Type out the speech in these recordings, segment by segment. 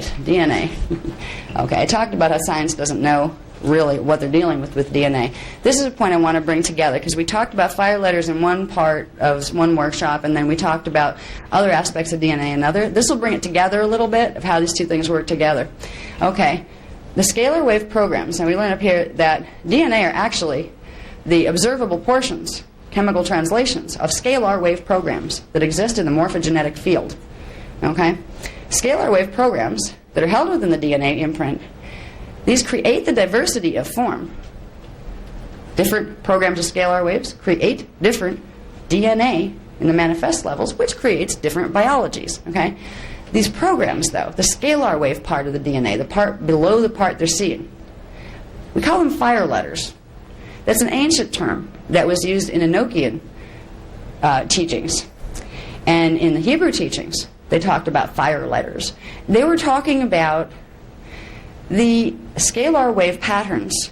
right, DNA. Okay, I talked about how science doesn't know really what they're dealing with DNA. This is a point I want to bring together because we talked about fire letters in one part of one workshop, and then we talked about other aspects of DNA in another. This will bring it together a little bit of how these two things work together. Okay, the scalar wave programs. Now we learned up here that DNA are actually the observable portions, chemical translations, of scalar wave programs that exist in the morphogenetic field. Okay? Scalar wave programs that are held within the DNA imprint, these create the diversity of form. Different programs of scalar waves create different DNA in the manifest levels, which creates different biologies. Okay? These programs, though, the scalar wave part of the DNA, the part below the part they're seeing, we call them fire letters. That's an ancient term that was used in Enochian teachings. And in the Hebrew teachings, they talked about fire letters. They were talking about the scalar wave patterns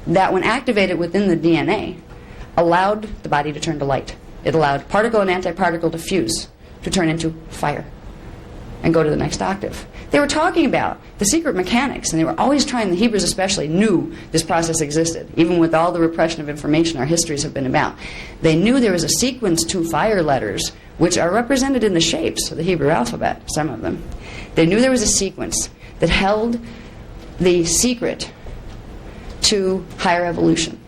that, when activated within the DNA, allowed the body to turn to light. It allowed particle and antiparticle to fuse, to turn into fire, and go to the next octave. They were talking about the secret mechanics, and they were always trying, the Hebrews especially knew this process existed, even with all the repression of information our histories have been about. They knew there was a sequence to fire letters, which are represented in the shapes of the Hebrew alphabet, some of them. They knew there was a sequence that held the secret to higher evolution,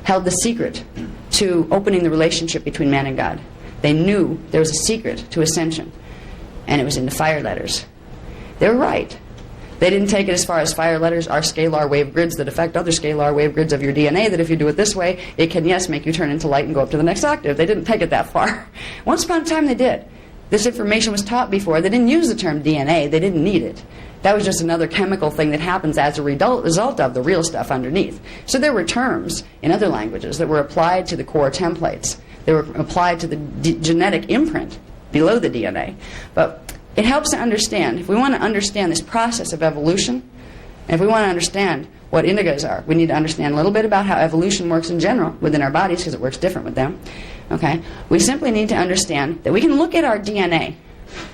held the secret to opening the relationship between man and God. They knew there was a secret to ascension, and it was in the fire letters. They're right. They didn't take it as far as fire letters are scalar wave grids that affect other scalar wave grids of your DNA, that if you do it this way, it can, yes, make you turn into light and go up to the next octave. They didn't take it that far. Once upon a time they did. This information was taught before. They didn't use the term DNA. They didn't need it. That was just another chemical thing that happens as a result of the real stuff underneath. So there were terms in other languages that were applied to the core templates. They were applied to the genetic imprint below the DNA. But it helps to understand, if we want to understand this process of evolution, and if we want to understand what indigos are, we need to understand a little bit about how evolution works in general within our bodies, because it works different with them. Okay? We simply need to understand that we can look at our DNA,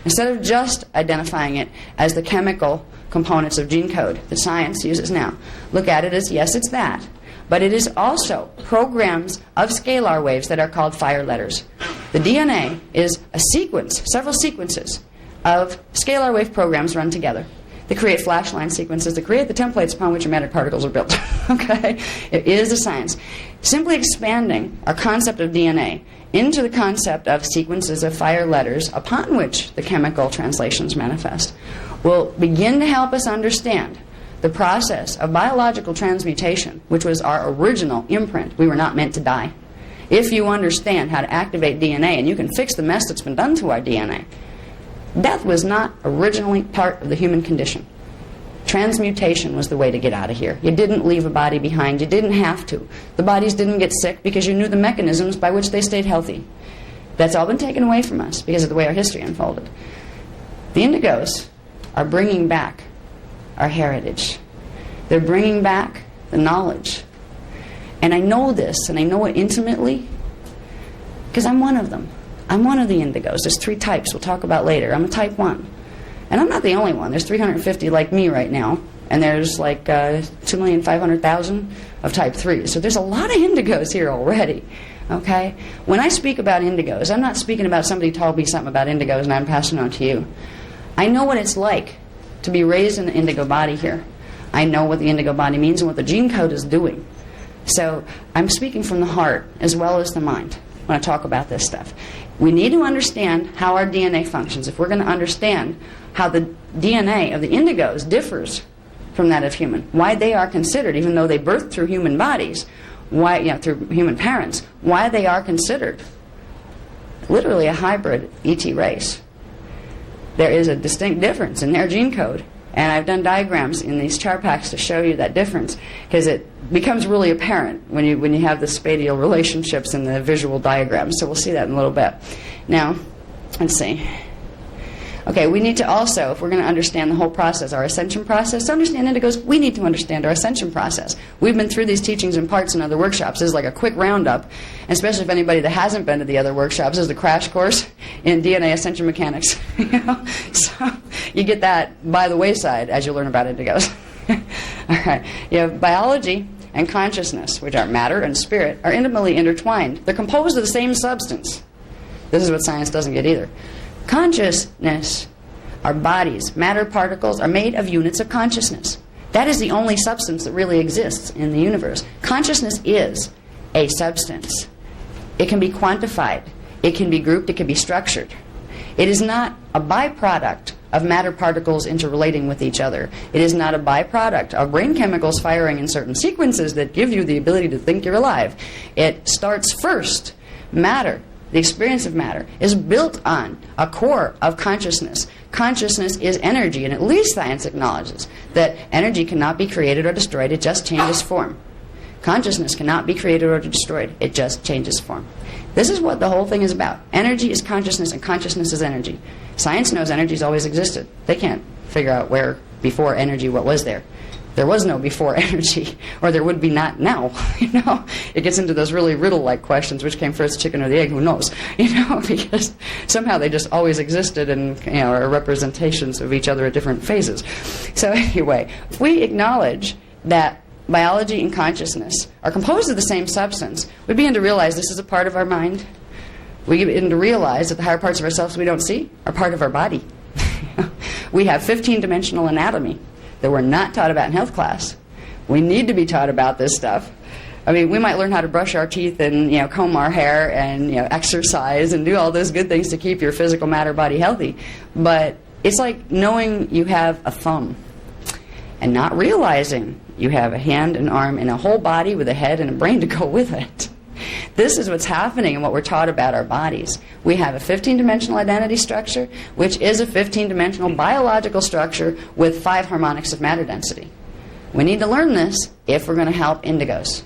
instead of just identifying it as the chemical components of gene code that science uses now. Look at it as, yes, it's that. But it is also programs of scalar waves that are called fire letters. The DNA is a sequence, several sequences, of scalar wave programs run together. They create flash line sequences that create the templates upon which your matter particles are built. Okay? It is a science. Simply expanding our concept of DNA into the concept of sequences of fire letters upon which the chemical translations manifest will begin to help us understand the process of biological transmutation, which was our original imprint. We were not meant to die. If you understand how to activate DNA, and you can fix the mess that's been done to our DNA, death was not originally part of the human condition. Transmutation was the way to get out of here. You didn't leave a body behind. You didn't have to. The bodies didn't get sick because you knew the mechanisms by which they stayed healthy. That's all been taken away from us because of the way our history unfolded. The indigos are bringing back our heritage. They're bringing back the knowledge. And I know this, and I know it intimately, because I'm one of them. I'm one of the indigos. There's 3 types we'll talk about later. I'm a type 1. And I'm not the only one. There's 350 like me right now. And there's like 2,500,000 of type 3. So there's a lot of indigos here already. Okay? When I speak about indigos, I'm not speaking about somebody told me something about indigos and I'm passing on to you. I know what it's like to be raised in the indigo body here. I know what the indigo body means and what the gene code is doing. So I'm speaking from the heart as well as the mind when I talk about this stuff. We need to understand how our DNA functions. If we're going to understand how the DNA of the indigos differs from that of human, why they are considered, even though they birthed through human bodies, why, through human parents, why they are considered literally a hybrid ET race. There is a distinct difference in their gene code. And I've done diagrams in these chart packs to show you that difference, because it becomes really apparent when you have the spatial relationships in the visual diagrams. So we'll see that in a little bit. Now, let's see. Okay, we need to also, if we're going to understand the whole process, our ascension process, to understand indigos, we need to understand our ascension process. We've been through these teachings in parts in other workshops. This is like a quick roundup, and especially if anybody that hasn't been to the other workshops, this is the crash course in DNA ascension mechanics. So you get that by the wayside as you learn about indigos. All right, you have biology and consciousness, which are matter and spirit, are intimately intertwined. They're composed of the same substance. This is what science doesn't get either. Consciousness, our bodies, matter particles, are made of units of consciousness. That is the only substance that really exists in the universe. Consciousness is a substance. It can be quantified. It can be grouped. It can be structured. It is not a byproduct of matter particles interrelating with each other. It is not a byproduct of brain chemicals firing in certain sequences that give you the ability to think you're alive. It starts first. Matter, the experience of matter, is built on a core of consciousness. Consciousness is energy, and at least science acknowledges that energy cannot be created or destroyed. It just changes form. Consciousness cannot be created or destroyed. It just changes form. This is what the whole thing is about. Energy is consciousness, and consciousness is energy. Science knows energy's always existed. They can't figure out where before energy what was there. There was no before energy, or there would be not now. It gets into those really riddle-like questions: which came first, chicken or the egg? Who knows? Because somehow they just always existed, and are representations of each other at different phases. So anyway, if we acknowledge that biology and consciousness are composed of the same substance, we begin to realize this is a part of our mind. We begin to realize that the higher parts of ourselves we don't see are part of our body. We have 15-dimensional anatomy that we're not taught about in health class. We need to be taught about this stuff. I mean, we might learn how to brush our teeth and comb our hair and exercise and do all those good things to keep your physical matter body healthy. But it's like knowing you have a thumb and not realizing you have a hand, an arm, and a whole body with a head and a brain to go with it. This is what's happening and what we're taught about our bodies. We have a 15-dimensional identity structure, which is a 15-dimensional biological structure with 5 harmonics of matter density. We need to learn this if we're going to help indigos.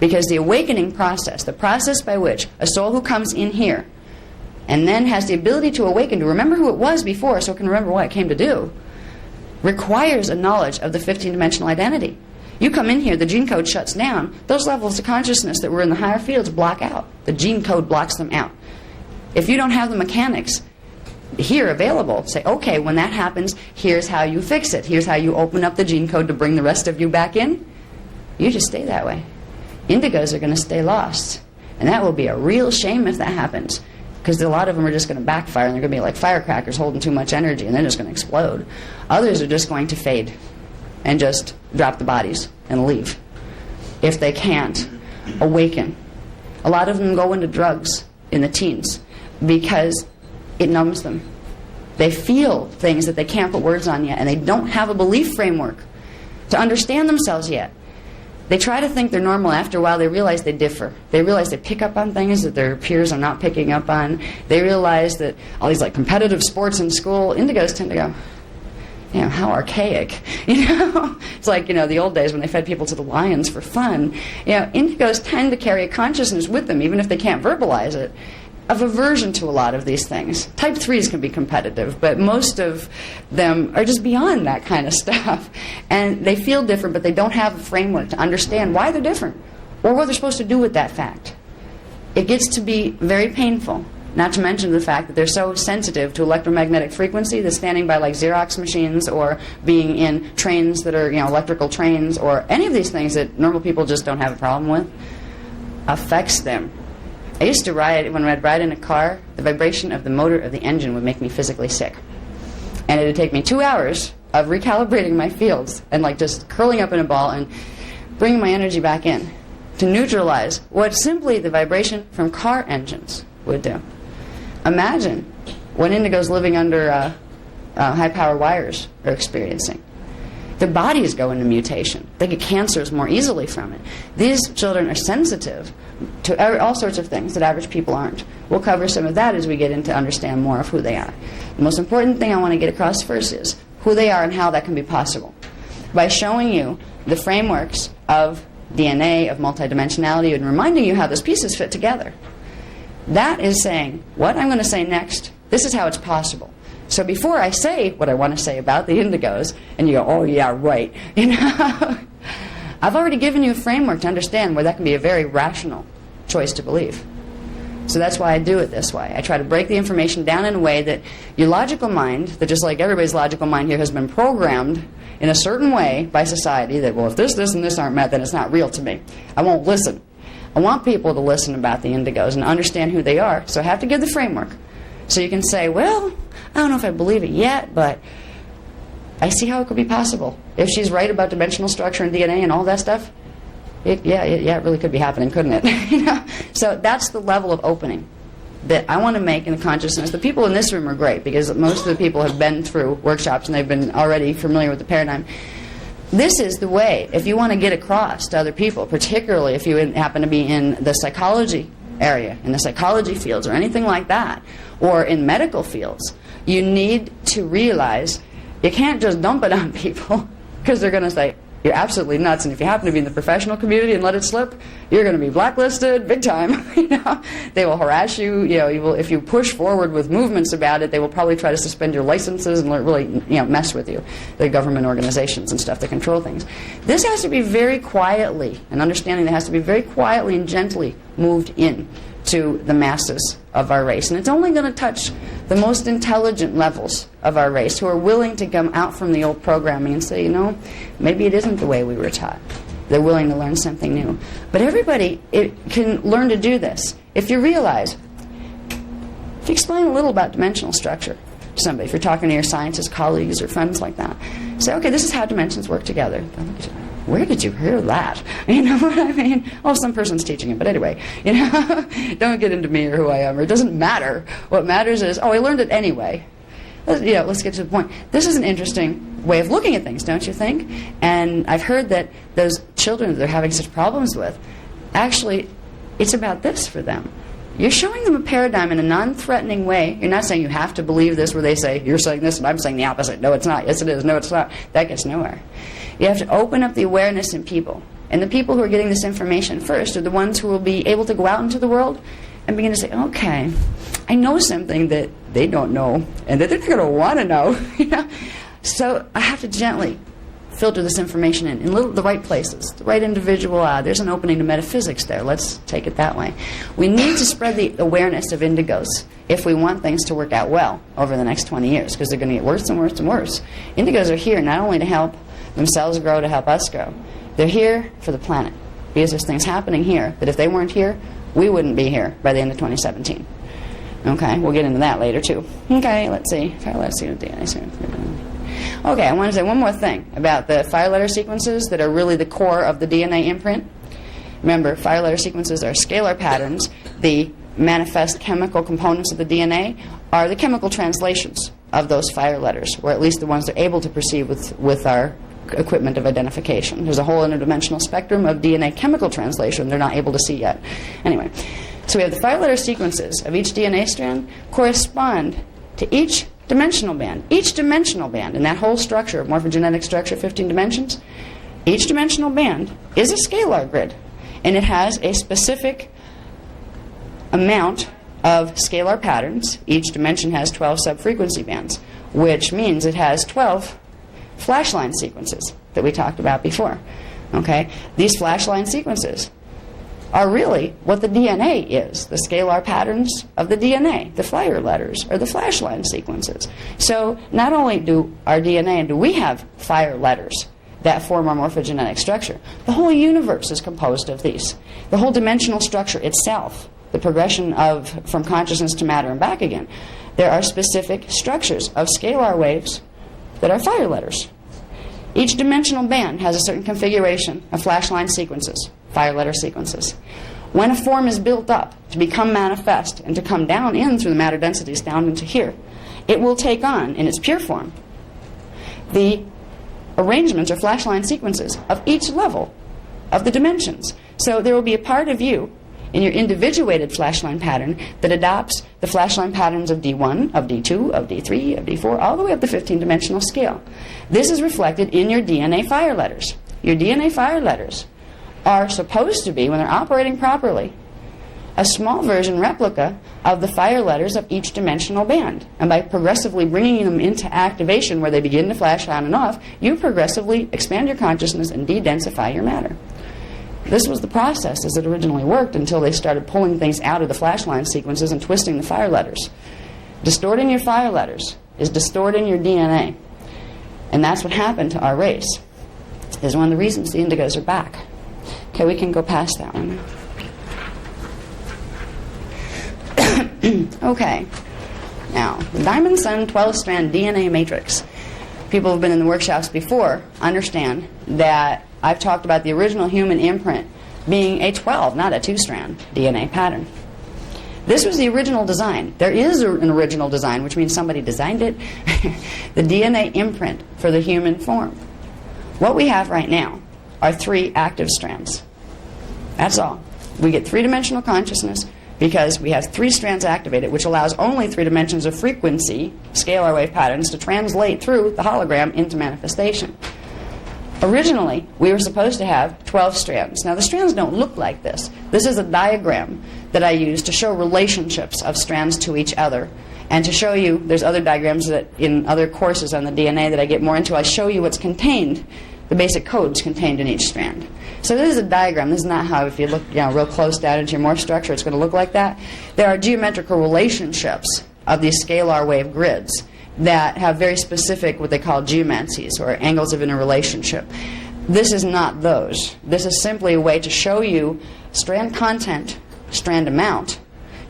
Because the awakening process, the process by which a soul who comes in here and then has the ability to awaken, to remember who it was before so it can remember what it came to do, requires a knowledge of the 15-dimensional identity. You come in here, the gene code shuts down. Those levels of consciousness that were in the higher fields block out. The gene code blocks them out. If you don't have the mechanics here available, say, okay, when that happens, here's how you fix it. Here's how you open up the gene code to bring the rest of you back in. You just stay that way. Indigos are going to stay lost. And that will be a real shame if that happens. Because a lot of them are just going to backfire, and they're going to be like firecrackers holding too much energy, and they're just going to explode. Others are just going to fade and just drop the bodies and leave if they can't awaken. A lot of them go into drugs in the teens because it numbs them. They feel things that they can't put words on yet, and they don't have a belief framework to understand themselves yet. They try to think they're normal. After a while, they realize they differ. They realize they pick up on things that their peers are not picking up on. They realize that all these competitive sports in school, indigos tend to go, how archaic. It's like, the old days when they fed people to the lions for fun. Indigos tend to carry a consciousness with them, even if they can't verbalize it, of aversion to a lot of these things. Type 3s can be competitive, but most of them are just beyond that kind of stuff. And they feel different, but they don't have a framework to understand why they're different or what they're supposed to do with that fact. It gets to be very painful, not to mention the fact that they're so sensitive to electromagnetic frequency that standing by Xerox machines or being in trains that are electrical trains or any of these things that normal people just don't have a problem with affects them. I used to ride, when I'd ride in a car, the vibration of the motor of the engine would make me physically sick. And it would take me 2 hours of recalibrating my fields and just curling up in a ball and bringing my energy back in to neutralize what simply the vibration from car engines would do. Imagine what indigos living under high-power wires are experiencing. Their bodies go into mutation. They get cancers more easily from it. These children are sensitive to all sorts of things that average people aren't. We'll cover some of that as we get into understand more of who they are. The most important thing I want to get across first is who they are and how that can be possible. By showing you the frameworks of DNA, of multidimensionality, and reminding you how those pieces fit together. That is saying, what I'm going to say next, this is how it's possible. So before I say what I want to say about the indigos, and you go, oh yeah, right, you know, I've already given you a framework to understand where that can be a very rational choice to believe. So that's why I do it this way. I try to break the information down in a way that your logical mind, that just like everybody's logical mind here has been programmed in a certain way by society, that, well, if this, and this aren't met, then it's not real to me. I won't listen. I want people to listen about the indigos and understand who they are. So I have to give the framework. So you can say, well, I don't know if I believe it yet, but I see how it could be possible. If she's right about dimensional structure and DNA and all that stuff, it really could be happening, couldn't it? You know? So that's the level of opening that I want to make in the consciousness. The people in this room are great because most of the people have been through workshops and they've been already familiar with the paradigm. This is the way, if you want to get across to other people, particularly if you happen to be in the psychology area, in the psychology fields or anything like that, or in medical fields, you need to realize you can't just dump it on people because they're going to say, you're absolutely nuts, and if you happen to be in the professional community and let it slip, you're going to be blacklisted big time. You know, they will harass you. You know, if you push forward with movements about it, they will probably try to suspend your licenses and really, you know, mess with you. The government organizations and stuff that control things. This has to be very quietly, an understanding that has to be very quietly and gently moved in to the masses of our race. And it's only going to touch the most intelligent levels of our race who are willing to come out from the old programming and say, you know, maybe it isn't the way we were taught. They're willing to learn something new. But everybody can learn to do this. If you realize, if you explain a little about dimensional structure to somebody, if you're talking to your scientist colleagues or friends like that, say, okay, this is how dimensions work together. Where did you hear that? You know what I mean? Well, some person's teaching it, but anyway, you know, don't get into me or who I am. Or it doesn't matter. What matters is, oh, I learned it anyway. Let's get to the point. This is an interesting way of looking at things, don't you think? And I've heard that those children that they're having such problems with, actually, it's about this for them. You're showing them a paradigm in a non-threatening way. You're not saying you have to believe this where they say, you're saying this and I'm saying the opposite. No, it's not. Yes, it is. No, it's not. That gets nowhere. You have to open up the awareness in people. And the people who are getting this information first are the ones who will be able to go out into the world and begin to say, okay, I know something that they don't know and that they're not going to want to know. You know? So I have to gently filter this information in the right places, the right individual. There's an opening to metaphysics there. Let's take it that way. We need to spread the awareness of indigos if we want things to work out well over the next 20 years, because they're going to get worse and worse and worse. Indigos are here not only to help themselves grow, to help us grow. They're here for the planet, because there's things happening here that if they weren't here, we wouldn't be here by the end of 2017. Okay, we'll get into that later too. Okay, let's see. Let's see what DNA. Okay, I want to say one more thing about the 5-letter sequences that are really the core of the DNA imprint. Remember, 5-letter sequences are scalar patterns. The manifest chemical components of the DNA are the chemical translations of those 5 letters, or at least the ones they're able to perceive with our equipment of identification. There's a whole interdimensional spectrum of DNA chemical translation they're not able to see yet. Anyway, so we have the 5-letter sequences of each DNA strand correspond to each dimensional band. Each dimensional band in that whole structure, morphogenetic structure, 15 dimensions, each dimensional band is a scalar grid, and it has a specific amount of scalar patterns. Each dimension has 12 subfrequency bands, which means it has 12 flashline sequences that we talked about before. Okay? These flashline sequences are really what the DNA is, the scalar patterns of the DNA. The flyer letters are the flashline sequences. So not only do our DNA and do we have fire letters that form our morphogenetic structure, the whole universe is composed of these. The whole dimensional structure itself, the progression from consciousness to matter and back again, there are specific structures of scalar waves that are fire letters. Each dimensional band has a certain configuration of flashline sequences, fire letter sequences. When a form is built up to become manifest and to come down in through the matter densities down into here, it will take on, in its pure form, the arrangements or flashline sequences of each level of the dimensions. So there will be a part of you in your individuated flashline pattern that adopts the flashline patterns of D1, of D2, of D3, of D4, all the way up the 15-dimensional scale. This is reflected in your DNA fire letters. Your DNA fire letters are supposed to be, when they're operating properly, a small version replica of the fire letters of each dimensional band. And by progressively bringing them into activation where they begin to flash on and off, you progressively expand your consciousness and de-densify your matter. This was the process as it originally worked until they started pulling things out of the flash line sequences and twisting the fire letters. Distorting your fire letters is distorting your DNA. And that's what happened to our race. Is one of the reasons the indigos are back. Okay, we can go past that one now. Okay. Now, the Diamond Sun 12-strand DNA matrix. People who have been in the workshops before understand that I've talked about the original human imprint being a 12, not a 2-strand DNA pattern. This was the original design. There is an original design, which means somebody designed it. The DNA imprint for the human form. What we have right now are 3 active strands. That's all. We get 3-dimensional consciousness because we have 3 strands activated, which allows only 3 dimensions of frequency, scalar wave patterns, to translate through the hologram into manifestation. Originally, we were supposed to have 12 strands. Now, the strands don't look like this. This is a diagram that I use to show relationships of strands to each other. And to show you, there's other diagrams that in other courses on the DNA that I get more into, I show you what's contained, the basic codes contained in each strand. So this is a diagram. This is not how, if you look real close down into your morph structure, it's going to look like that. There are geometrical relationships of these scalar wave grids that have very specific, what they call geomancies, or angles of interrelationship. This is not those. This is simply a way to show you strand content, strand amount,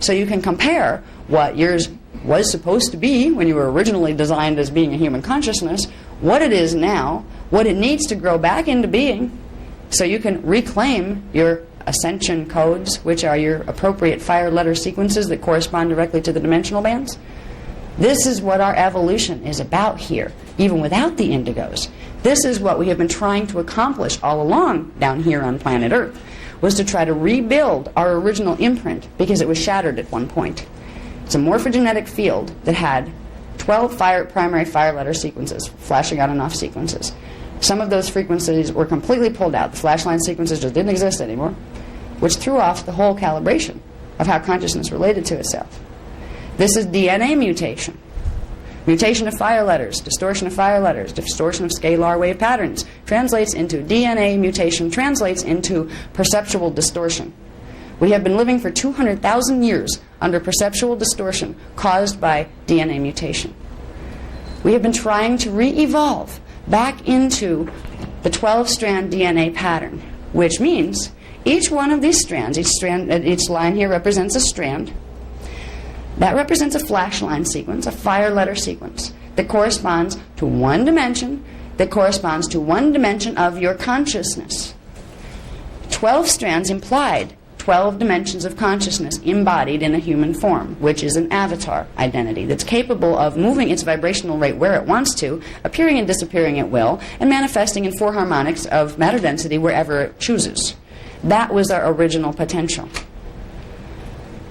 so you can compare what yours was supposed to be when you were originally designed as being a human consciousness, what it is now, what it needs to grow back into being, so you can reclaim your ascension codes, which are your appropriate fire letter sequences that correspond directly to the dimensional bands. This is what our evolution is about here, even without the indigos. This is what we have been trying to accomplish all along down here on planet Earth, was to try to rebuild our original imprint because it was shattered at one point. It's a morphogenetic field that had 12 primary fire letter sequences, flashing on and off sequences. Some of those frequencies were completely pulled out. The flashline sequences just didn't exist anymore, which threw off the whole calibration of how consciousness related to itself. This is DNA mutation. Mutation of fire letters, distortion of fire letters, distortion of scalar wave patterns translates into DNA mutation, translates into perceptual distortion. We have been living for 200,000 years under perceptual distortion caused by DNA mutation. We have been trying to re-evolve back into the 12-strand DNA pattern, which means each one of these strands, each line here represents a strand. That represents a flash line sequence, a fire letter sequence, that corresponds to one dimension, that corresponds to one dimension of your consciousness. 12 strands implied 12 dimensions of consciousness embodied in a human form, which is an avatar identity that's capable of moving its vibrational rate where it wants to, appearing and disappearing at will, and manifesting in 4 harmonics of matter density wherever it chooses. That was our original potential.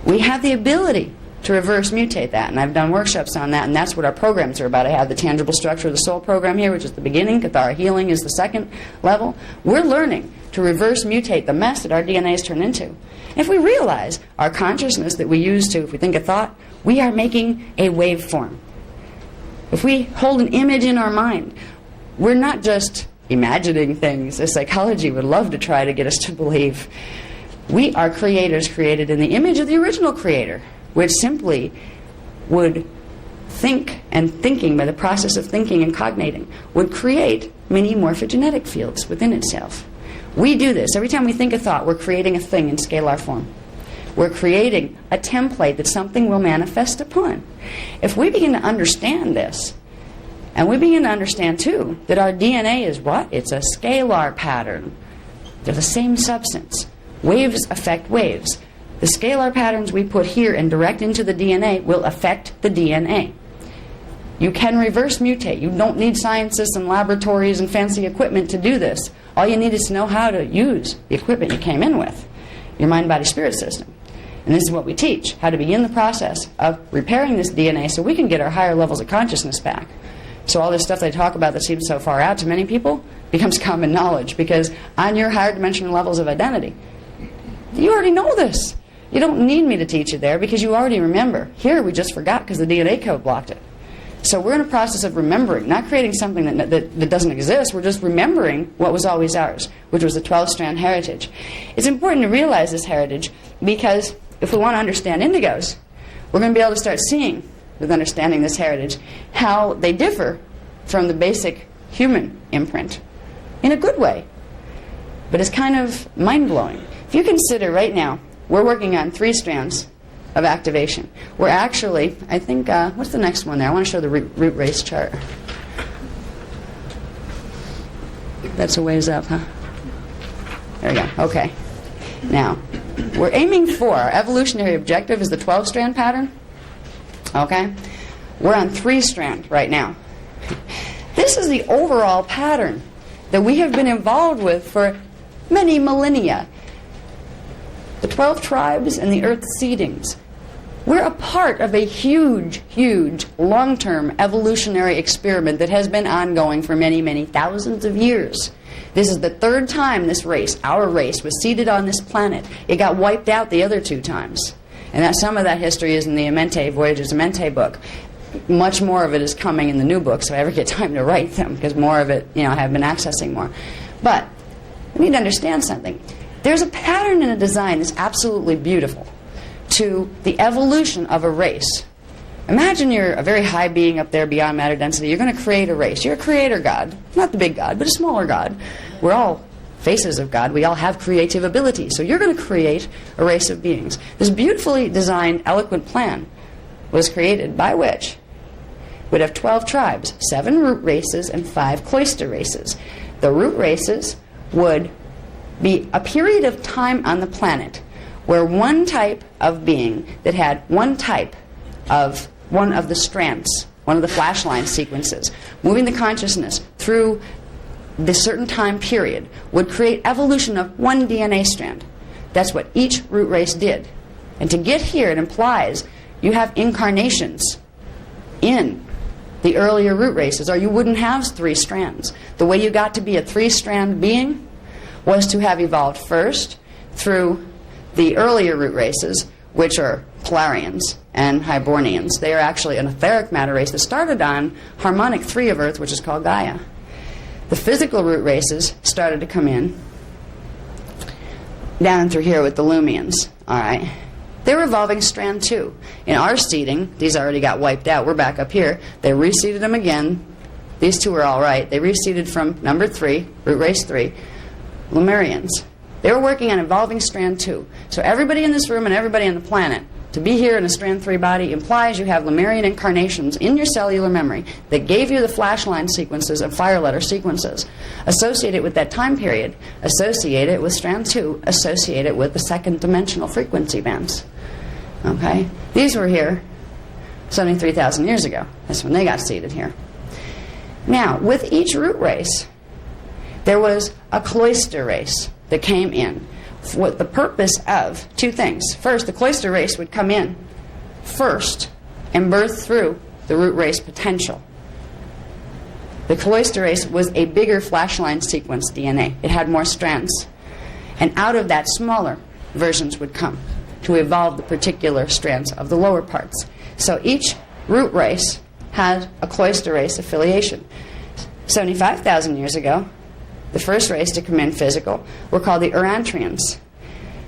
We have the ability to reverse mutate that, and I've done workshops on that, and that's what our programs are about. I have the Tangible Structure of the Soul program here, which is the beginning. Cathara Healing is the second level. We're learning to reverse mutate the mess that our DNAs turn into. If we realize our consciousness that we use to, if we think a thought, we are making a waveform. If we hold an image in our mind, we're not just imagining things, as psychology would love to try to get us to believe. We are creators created in the image of the original creator, which simply would think, and thinking, by the process of thinking and cognating, would create many morphogenetic fields within itself. We do this. Every time we think a thought, we're creating a thing in scalar form. We're creating a template that something will manifest upon. If we begin to understand this, and we begin to understand, too, that our DNA is what? It's a scalar pattern. They're the same substance. Waves affect waves. The scalar patterns we put here and direct into the DNA will affect the DNA. You can reverse mutate. You don't need scientists and laboratories and fancy equipment to do this. All you need is to know how to use the equipment you came in with, your mind-body-spirit system. And this is what we teach, how to begin the process of repairing this DNA so we can get our higher levels of consciousness back. So all this stuff they talk about that seems so far out to many people becomes common knowledge, because on your higher dimensional levels of identity, you already know this. You don't need me to teach you there because you already remember. Here we just forgot because the DNA code blocked it. So we're in a process of remembering, not creating something that doesn't exist. We're just remembering what was always ours, which was the 12-strand heritage. It's important to realize this heritage because if we want to understand indigos, we're going to be able to start seeing, with understanding this heritage, how they differ from the basic human imprint in a good way. But it's kind of mind-blowing. If you consider right now, we're working on 3 strands of activation. We're actually, I think, what's the next one there? I want to show the root race chart. That's a ways up, huh? There we go. Okay. Now, we're aiming for, our evolutionary objective is the 12-strand pattern. Okay? We're on 3-strand right now. This is the overall pattern that we have been involved with for many millennia. The 12 tribes and the earth seedings. We're a part of a huge, huge, long-term evolutionary experiment that has been ongoing for many, many thousands of years. This is the 3rd time this race, our race, was seeded on this planet. It got wiped out the other 2 times. And that some of that history is in the Amenti, Voyages Amenti book. Much more of it is coming in the new books, if I ever get time to write them, because more of it, I have been accessing more. But we need to understand something. There's a pattern in a design that's absolutely beautiful to the evolution of a race. Imagine you're a very high being up there beyond matter density. You're going to create a race. You're a creator God. Not the big God, but a smaller God. We're all faces of God. We all have creative ability. So you're going to create a race of beings. This beautifully designed, eloquent plan was created by which would have 12 tribes, 7 root races, and 5 cloister races. The root races would be a period of time on the planet where one type of being that had one of the strands, one of the flash line sequences, moving the consciousness through this certain time period, would create evolution of one DNA strand. That's what each root race did. And to get here, it implies you have incarnations in the earlier root races, or you wouldn't have 3 strands. The way you got to be a 3-strand being was to have evolved first through the earlier root races, which are Polarians and Hibernians. They are actually an etheric matter race that started on harmonic 3 of Earth, which is called Gaia. The physical root races started to come in down through here with the Lumians. All right. They were evolving strand 2. In our seeding, these already got wiped out. We're back up here. They reseeded them again. These 2 were all right. They reseeded from number 3, root race 3, Lemurians. They were working on evolving strand 2. So everybody in this room and everybody on the planet, to be here in a strand 3 body implies you have Lemurian incarnations in your cellular memory that gave you the flash line sequences and fire letter sequences. Associate it with that time period. Associate it with strand 2. Associate it with the 2nd dimensional frequency bands. Okay? These were here 73,000 years ago. That's when they got seeded here. Now, with each root race, there was a cloister race that came in with the purpose of 2 things. First, the cloister race would come in first and birth through the root race potential. The cloister race was a bigger flashline sequence DNA. It had more strands. And out of that, smaller versions would come to evolve the particular strands of the lower parts. So each root race had a cloister race affiliation. 75,000 years ago, the first race to come in physical were called the Urantrians.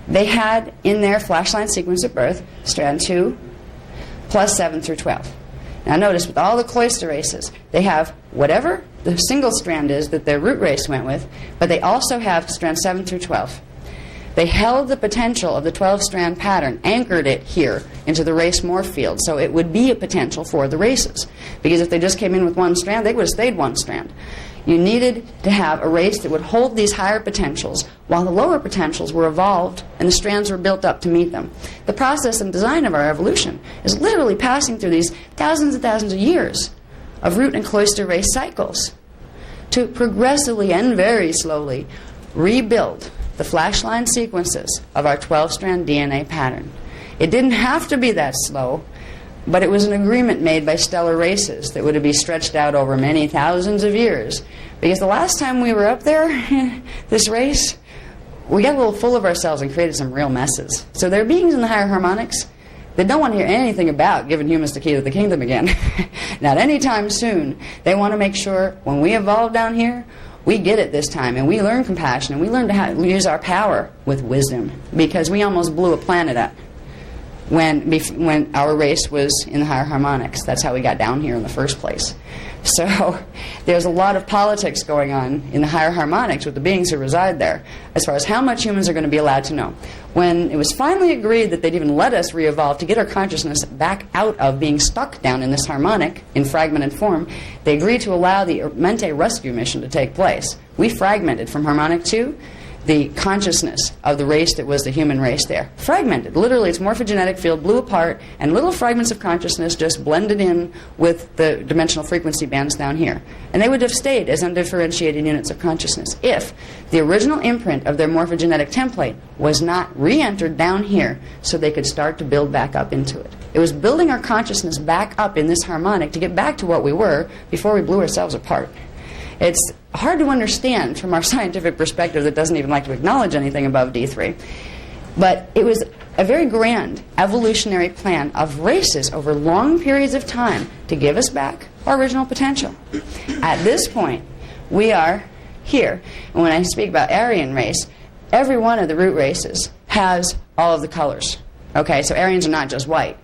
They had in their flashline sequence of birth strand 2 plus 7 through 12. Now notice with all the cloister races, they have whatever the single strand is that their root race went with, but they also have strand 7 through 12. They held the potential of the 12-strand pattern, anchored it here into the race morph field, so it would be a potential for the races. Because if they just came in with one strand, they would have stayed one strand. You needed to have a race that would hold these higher potentials while the lower potentials were evolved and the strands were built up to meet them. The process and design of our evolution is literally passing through these thousands and thousands of years of root and cloister race cycles to progressively and very slowly rebuild the flashline sequences of our 12-strand DNA pattern. It didn't have to be that slow, but it was an agreement made by stellar races that would be stretched out over many thousands of years. Because the last time we were up there, this race, we got a little full of ourselves and created some real messes. So there are beings in the higher harmonics that don't want to hear anything about giving humans the key to the kingdom again. Not anytime soon. They want to make sure when we evolve down here, we get it this time, and we learn compassion, and we learn to use our power with wisdom, because we almost blew a planet up when our race was in the higher harmonics. That's how we got down here in the first place. So there's a lot of politics going on in the higher harmonics with the beings who reside there as far as how much humans are going to be allowed to know. When it was finally agreed that they'd even let us re-evolve to get our consciousness back out of being stuck down in this harmonic in fragmented form, they agreed to allow the Mente rescue mission to take place. We fragmented from harmonic 2 the consciousness of the race that was the human race there. Fragmented. Literally, its morphogenetic field blew apart, and little fragments of consciousness just blended in with the dimensional frequency bands down here. And they would have stayed as undifferentiated units of consciousness if the original imprint of their morphogenetic template was not re-entered down here so they could start to build back up into it. It was building our consciousness back up in this harmonic to get back to what we were before we blew ourselves apart. It's hard to understand from our scientific perspective that doesn't even like to acknowledge anything above D3. But it was a very grand evolutionary plan of races over long periods of time to give us back our original potential. At this point, we are here. And when I speak about Aryan race, every one of the root races has all of the colors. Okay, so Aryans are not just white.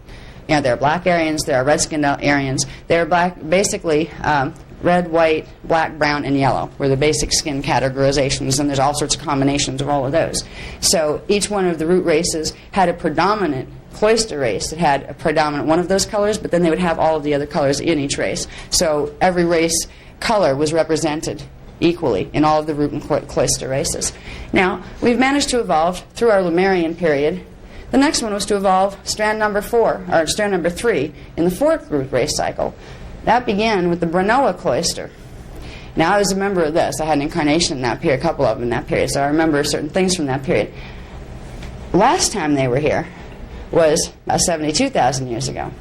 You know, there are black Aryans, there are red-skinned Aryans. They're basically red, white, black, brown, and yellow were the basic skin categorizations, and there's all sorts of combinations of all of those. So each one of the root races had a predominant cloister race that had a predominant one of those colors, but then they would have all of the other colors in each race. So every race color was represented equally in all of the root and cloister races. Now, we've managed to evolve through our Lemurian period. The next one was to evolve strand number 3 in the fourth root race cycle. That began with the Branoa cloister. Now, I was a member of this. I had an incarnation in that period, a couple of them in that period, so I remember certain things from that period. Last time they were here was 72,000 years ago.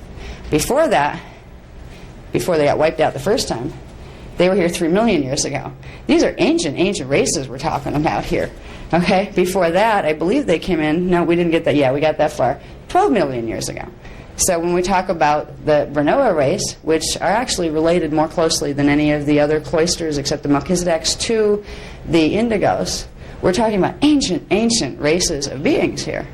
Before that, before they got wiped out the first time, they were here 3 million years ago. These are ancient races we're talking about here. Okay? Before that, I believe they came in, no, we didn't get that, yeah, we got that far, 12 million years ago. So when we talk about the Branoa race, which are actually related more closely than any of the other cloisters except the Melchizedeks to the Indigos, we're talking about ancient races of beings here.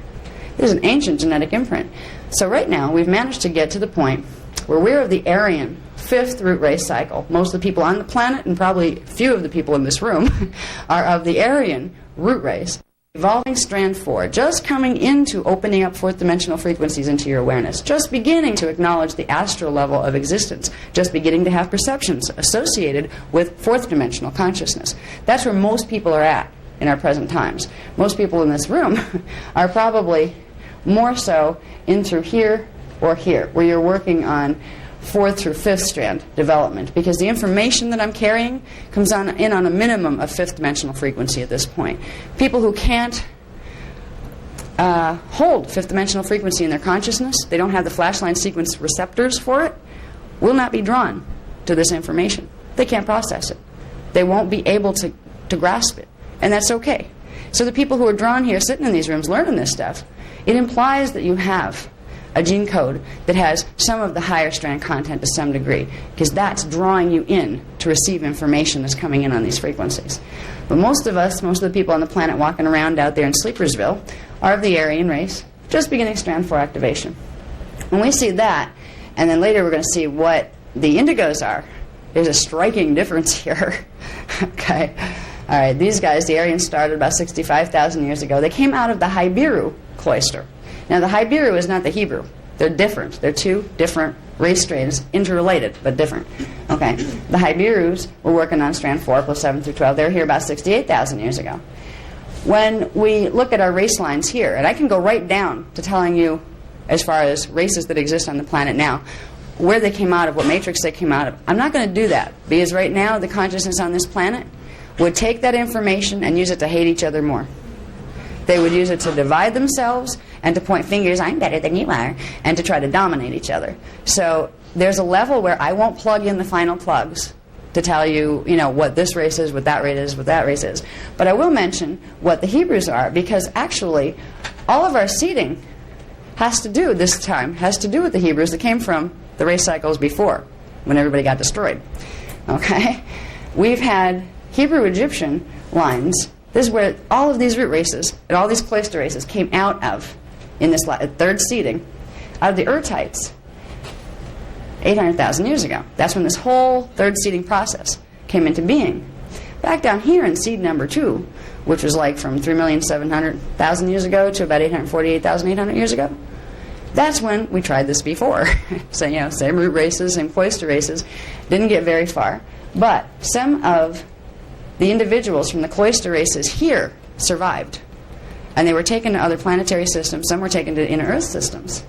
This is an ancient genetic imprint. So right now, we've managed to get to the point where we're of the Aryan fifth root race cycle. Most of the people on the planet, and probably few of the people in this room, are of the Aryan root race. Evolving strand 4, just coming into opening up fourth dimensional frequencies into your awareness, just beginning to acknowledge the astral level of existence, just beginning to have perceptions associated with fourth dimensional consciousness. That's where most people are at in our present times. Most people in this room are probably more so in through here or here, where you're working on fourth through fifth strand development, because the information that I'm carrying comes in on a minimum of fifth dimensional frequency at this point. People who can't hold fifth dimensional frequency in their consciousness, they don't have the flashline sequence receptors for it, will not be drawn to this information. They can't process it. They won't be able to grasp it, and that's okay. So the people who are drawn here, sitting in these rooms, learning this stuff, it implies that you have a gene code that has some of the higher strand content to some degree, because that's drawing you in to receive information that's coming in on these frequencies. But most of us, most of the people on the planet walking around out there in Sleepersville, are of the Aryan race, just beginning strand 4 activation. When we see that, and then later we're going to see what the indigos are, there's a striking difference here. Okay. All right, these guys, the Aryans started about 65,000 years ago. They came out of the Haibiru cloister. Now, the Haibiru is not the Hebrew. They're different. They're two different race strains, interrelated, but different. Okay. The Haibirus were working on strand 4 plus 7 through 12. They were here about 68,000 years ago. When we look at our race lines here, and I can go right down to telling you, as far as races that exist on the planet now, where they came out of, what matrix they came out of. I'm not going to do that, because right now the consciousness on this planet would take that information and use it to hate each other more. They would use it to divide themselves and to point fingers, I'm better than you are, and to try to dominate each other. So there's a level where I won't plug in the final plugs to tell you, what this race is, what that race is, what that race is. But I will mention what the Hebrews are, because actually all of our seeding has to do with the Hebrews that came from the race cycles before, when everybody got destroyed. Okay? We've had Hebrew-Egyptian lines. This is where all of these root races and all these cloister races came out of in this third seeding, out of the Urtites 800,000 years ago. That's when this whole third seeding process came into being. Back down here in seed number 2, which was like from 3,700,000 years ago to about 848,800 years ago, that's when we tried this before. So, same root races, same cloister races. Didn't get very far. But some of the individuals from the cloister races here survived. And they were taken to other planetary systems. Some were taken to inner Earth systems.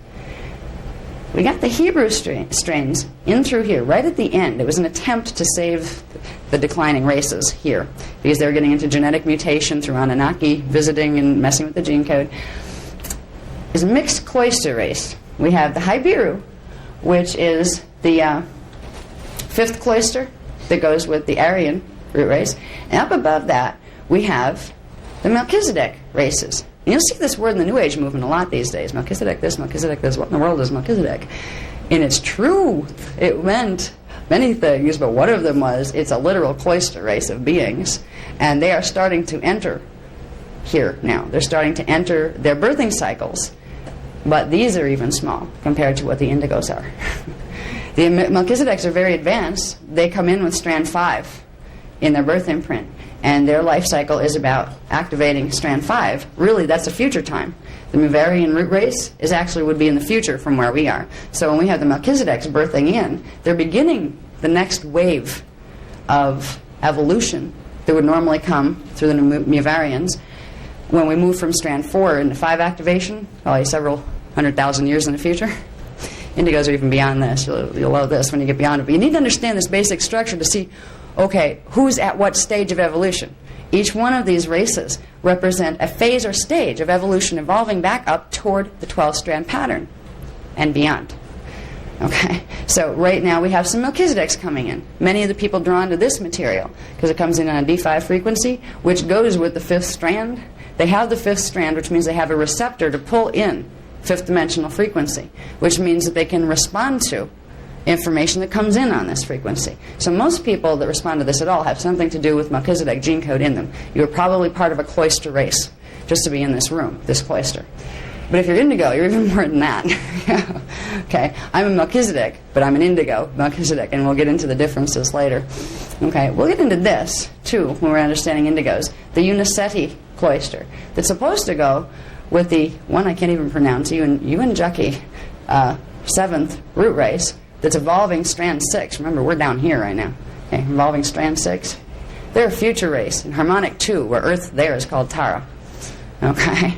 We got the Hebrew strains in through here, right at the end. It was an attempt to save the declining races here, because they were getting into genetic mutation through Anunnaki visiting and messing with the gene code. Is a mixed cloister race. We have the Hybiru, which is the fifth cloister that goes with the Aryan root race. And up above that, we have the Melchizedek races. And you'll see this word in the New Age movement a lot these days. Melchizedek this, Melchizedek this. What in the world is Melchizedek? In its truth, it meant many things, but one of them was it's a literal cloister race of beings. And they are starting to enter here now. They're starting to enter their birthing cycles. But these are even small compared to what the indigos are. The Melchizedeks are very advanced. They come in with strand 5 in their birth imprint. And their life cycle is about activating strand 5. Really, that's a future time. The Muvarian root race would be in the future from where we are. So when we have the Melchizedeks birthing in, they're beginning the next wave of evolution that would normally come through the Muvarians. When we move from strand 4 into 5 activation, probably several 100,000 years in the future. Indigos are even beyond this. You'll love this when you get beyond it. But you need to understand this basic structure to see, okay, who's at what stage of evolution? Each one of these races represent a phase or stage of evolution evolving back up toward the 12-strand pattern and beyond. Okay, so right now we have some Melchizedeks coming in. Many of the people drawn to this material, because it comes in on a D5 frequency, which goes with the 5th strand. They have the 5th strand, which means they have a receptor to pull in 5th dimensional frequency, which means that they can respond to information that comes in on this frequency. So most people that respond to this at all have something to do with Melchizedek gene code in them. You're probably part of a cloister race, just to be in this room, this cloister. But if you're indigo, you're even more than that. Okay, I'm a Melchizedek, but I'm an indigo Melchizedek, and we'll get into the differences later. Okay, we'll get into this, too, when we're understanding indigos. The Uniseti cloister, that's supposed to go with the one I can't even pronounce, Uinjuki 7th root race, that's evolving strand 6. Remember, we're down here right now. Okay, evolving strand 6. They're a future race, in harmonic 2, where Earth there is called Tara. Okay?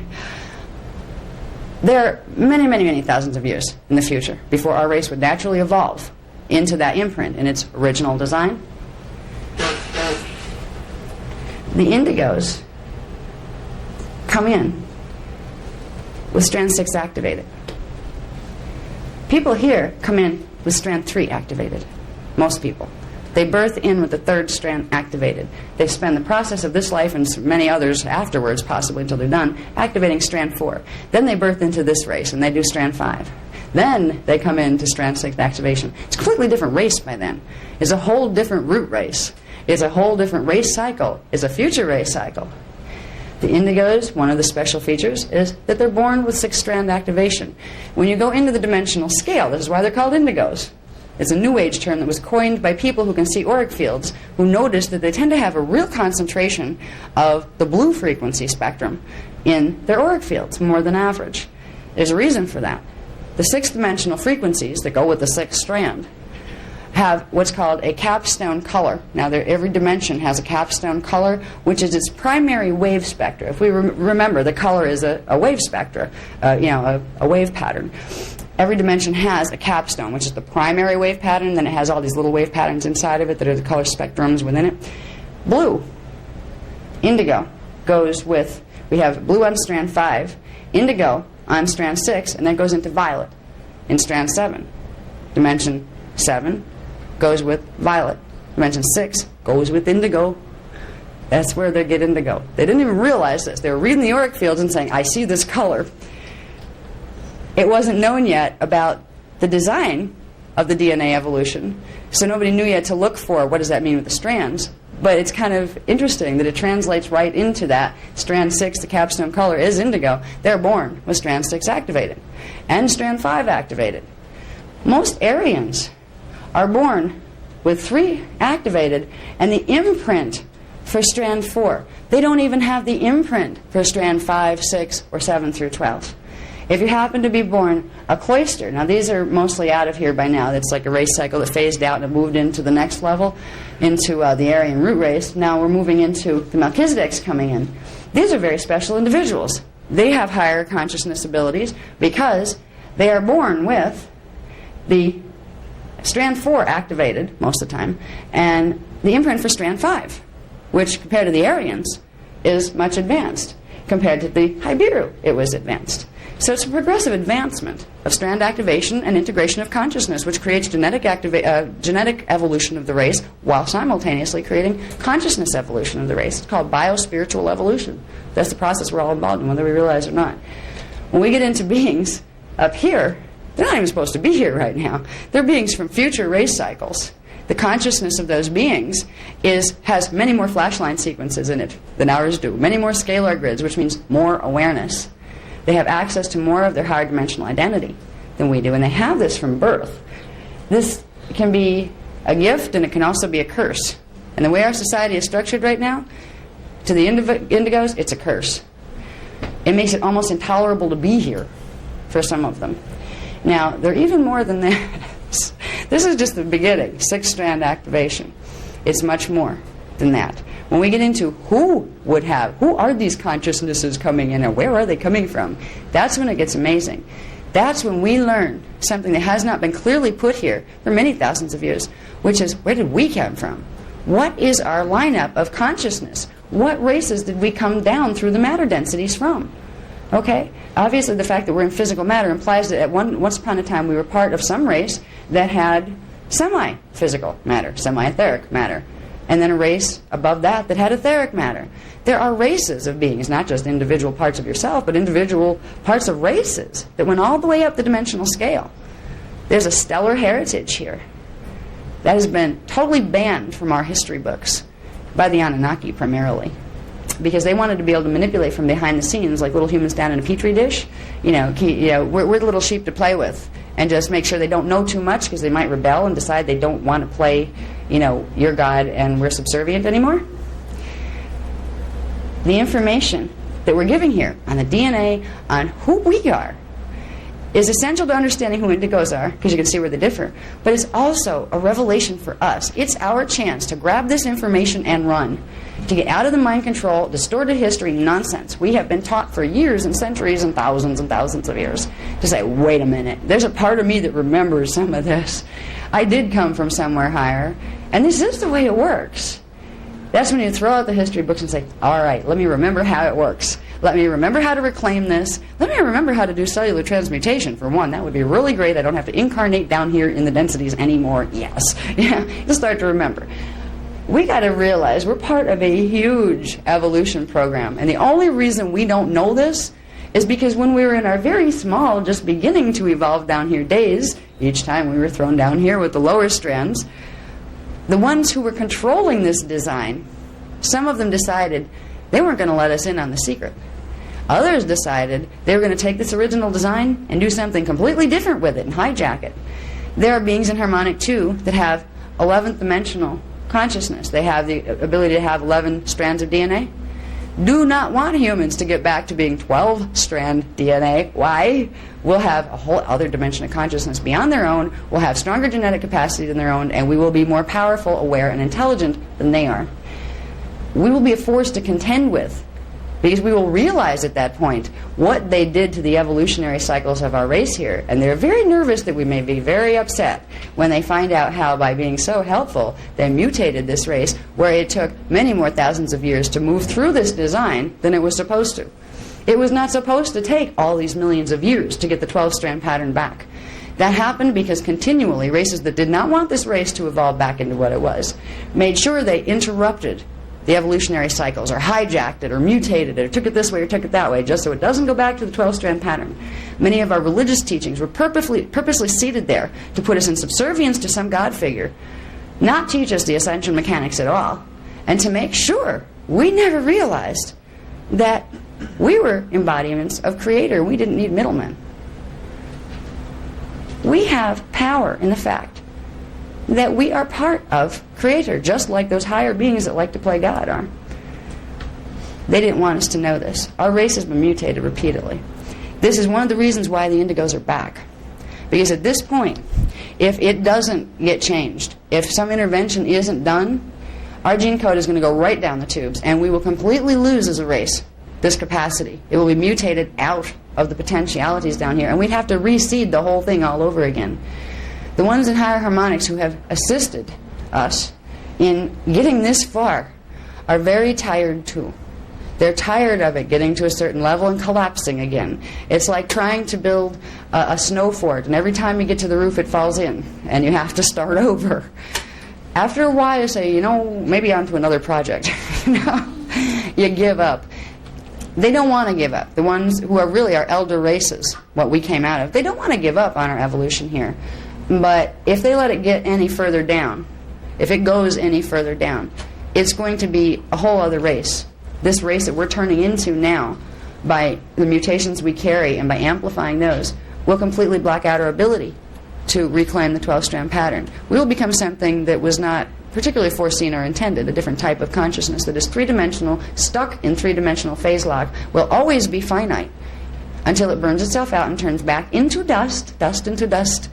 They're many, many, many thousands of years in the future before our race would naturally evolve into that imprint in its original design. The indigos come in with strand 6 activated. People here come in with strand 3 activated. Most people. They birth in with the 3rd strand activated. They spend the process of this life and many others afterwards, possibly until they're done, activating strand 4. Then they birth into this race and they do strand 5. Then they come into strand 6 activation. It's a completely different race by then. It's a whole different root race. It's a whole different race cycle. It's a future race cycle. The indigos, one of the special features is that they're born with 6-strand activation. When you go into the dimensional scale, this is why they're called indigos. It's a New Age term that was coined by people who can see auric fields, who notice that they tend to have a real concentration of the blue frequency spectrum in their auric fields, more than average. There's a reason for that. The 6-dimensional frequencies that go with the 6th strand have what's called a capstone color. Now, every dimension has a capstone color, which is its primary wave spectra. If we remember, the color is a wave spectra, a wave pattern. Every dimension has a capstone, which is the primary wave pattern. Then it has all these little wave patterns inside of it that are the color spectrums within it. Blue, indigo, goes with, we have blue on strand 5, indigo on strand 6, and then goes into violet in strand 7. Dimension 7 goes with violet Dimension 6 goes with indigo. That's where they get indigo. They didn't even realize this. They were reading the auric fields and saying, I see this color. It wasn't known yet about the design of the DNA evolution, so nobody knew yet to look for what does that mean with the strands. But it's kind of interesting that it translates right into that. Strand 6, the capstone color, is indigo. They're born with strand 6 activated and strand 5 activated. Most Aryans are born with 3 activated and the imprint for strand 4. They don't even have the imprint for strand 5, 6, or 7 through 12. If you happen to be born a cloister, now these are mostly out of here by now. It's like a race cycle that phased out and moved into the next level, into the Aryan root race. Now we're moving into the Melchizedeks coming in. These are very special individuals. They have higher consciousness abilities because they are born with the strand 4 activated most of the time and the imprint for strand 5, which compared to the Aryans is much advanced. Compared to the Hybiru, it was advanced. So it's a progressive advancement of strand activation and integration of consciousness, which creates genetic evolution of the race while simultaneously creating consciousness evolution of the race. It's called biospiritual evolution. That's the process we're all involved in, whether we realize it or not. When we get into beings up here, they're not even supposed to be here right now. They're beings from future race cycles. The consciousness of those beings has many more flashline sequences in it than ours do, many more scalar grids, which means more awareness. They have access to more of their higher dimensional identity than we do, and they have this from birth. This can be a gift, and it can also be a curse. And the way our society is structured right now, to the indigos, it's a curse. It makes it almost intolerable to be here for some of them. Now, they're even more than that. This is just the beginning, 6-strand activation. It's much more than that. When we get into who are these consciousnesses coming in and where are they coming from, that's when it gets amazing. That's when we learn something that has not been clearly put here for many thousands of years, which is, where did we come from? What is our lineup of consciousness? What races did we come down through the matter densities from? Okay? Obviously, the fact that we're in physical matter implies that once upon a time we were part of some race that had semi-physical matter, semi-etheric matter, and then a race above that that had etheric matter. There are races of beings, not just individual parts of yourself, but individual parts of races that went all the way up the dimensional scale. There's a stellar heritage here that has been totally banned from our history books by the Anunnaki primarily, because they wanted to be able to manipulate from behind the scenes like little humans down in a petri dish. We're the little sheep to play with, and just make sure they don't know too much, because they might rebel and decide they don't want to play, your God and we're subservient anymore. The information that we're giving here on the DNA, on who we are, is essential to understanding who indigos are, because you can see where they differ, but it's also a revelation for us. It's our chance to grab this information and run, to get out of the mind control, distorted history nonsense we have been taught for years and centuries and thousands of years, to say, wait a minute, there's a part of me that remembers some of this. I did come from somewhere higher, and this is the way it works. That's when you throw out the history books and say, all right, let me remember how it works. Let me remember how to reclaim this. Let me remember how to do cellular transmutation, for one. That would be really great. I don't have to incarnate down here in the densities anymore. Yes. Yeah, you'll start to remember. We got to realize we're part of a huge evolution program. And the only reason we don't know this is because when we were in our very small, just beginning to evolve down here days, each time we were thrown down here with the lower strands, the ones who were controlling this design, some of them decided they weren't going to let us in on the secret. Others decided they were going to take this original design and do something completely different with it and hijack it. There are beings in Harmonic 2 that have 11th dimensional consciousness. They have the ability to have 11 strands of DNA. Do not want humans to get back to being 12-strand DNA. Why? We'll have a whole other dimension of consciousness beyond their own. We'll have stronger genetic capacity than their own, and we will be more powerful, aware, and intelligent than they are. We will be a force to contend with, because we will realize at that point what they did to the evolutionary cycles of our race here. And they're very nervous that we may be very upset when they find out how, by being so helpful, they mutated this race, where it took many more thousands of years to move through this design than it was supposed to. It was not supposed to take all these millions of years to get the 12-strand pattern back. That happened because continually races that did not want this race to evolve back into what it was made sure they interrupted the evolutionary cycles, or hijacked it, or mutated it, or took it this way, or took it that way, just so it doesn't go back to the 12-strand pattern. Many of our religious teachings were purposely seated there to put us in subservience to some God figure, not teach us the ascension mechanics at all, and to make sure we never realized that we were embodiments of Creator. We didn't need middlemen. We have power in the fact that we are part of Creator, just like those higher beings that like to play God are. They didn't want us to know this. Our race has been mutated repeatedly. This is one of the reasons why the indigos are back. Because at this point, if it doesn't get changed, if some intervention isn't done, our gene code is going to go right down the tubes, and we will completely lose as a race this capacity. It will be mutated out of the potentialities down here, and we'd have to reseed the whole thing all over again. The ones in higher harmonics who have assisted us in getting this far are very tired too. They're tired of it getting to a certain level and collapsing again. It's like trying to build a snow fort, and every time you get to the roof it falls in, and you have to start over. After a while you say, maybe on to another project. You give up. They don't want to give up. The ones who are really our elder races, what we came out of, they don't want to give up on our evolution here. But if they let it get any further down, if it goes any further down, it's going to be a whole other race. This race that we're turning into now, by the mutations we carry and by amplifying those, will completely block out our ability to reclaim the 12-strand pattern. We will become something that was not particularly foreseen or intended, a different type of consciousness that is three-dimensional, stuck in three-dimensional phase lock, will always be finite until it burns itself out and turns back into dust, dust into dust.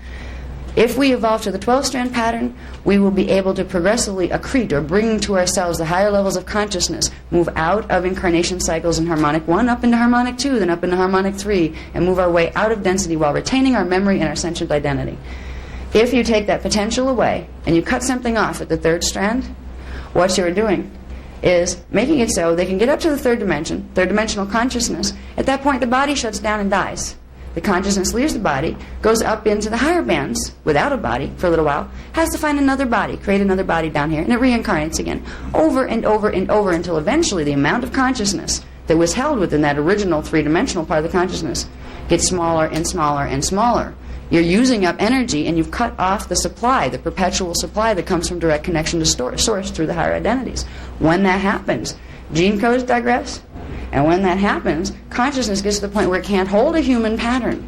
If we evolve to the 12-strand pattern, we will be able to progressively accrete or bring to ourselves the higher levels of consciousness, move out of incarnation cycles in harmonic 1 up into harmonic 2, then up into harmonic 3, and move our way out of density while retaining our memory and our sentient identity. If you take that potential away and you cut something off at the 3rd strand, what you're doing is making it so they can get up to the 3rd dimension, 3rd-dimensional consciousness. At that point, the body shuts down and dies. The consciousness leaves the body, goes up into the higher bands without a body for a little while, has to find another body, create another body down here, and it reincarnates again, over and over and over, until eventually the amount of consciousness that was held within that original 3-dimensional part of the consciousness gets smaller and smaller and smaller. You're using up energy, and you've cut off the supply, the perpetual supply that comes from direct connection to source through the higher identities. When that happens, gene codes digress. And when that happens, consciousness gets to the point where it can't hold a human pattern.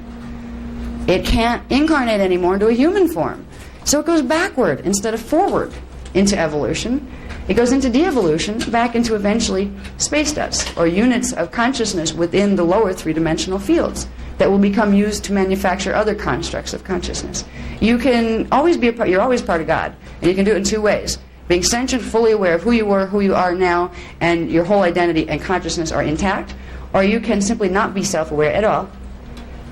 It can't incarnate anymore into a human form. So it goes backward instead of forward into evolution. It goes into de-evolution, back into eventually space dust, or units of consciousness within the lower 3-dimensional fields that will become used to manufacture other constructs of consciousness. You can always be you're always part of God, and you can do it in 2 ways. Being sentient, fully aware of who you were, who you are now, and your whole identity and consciousness are intact, or you can simply not be self-aware at all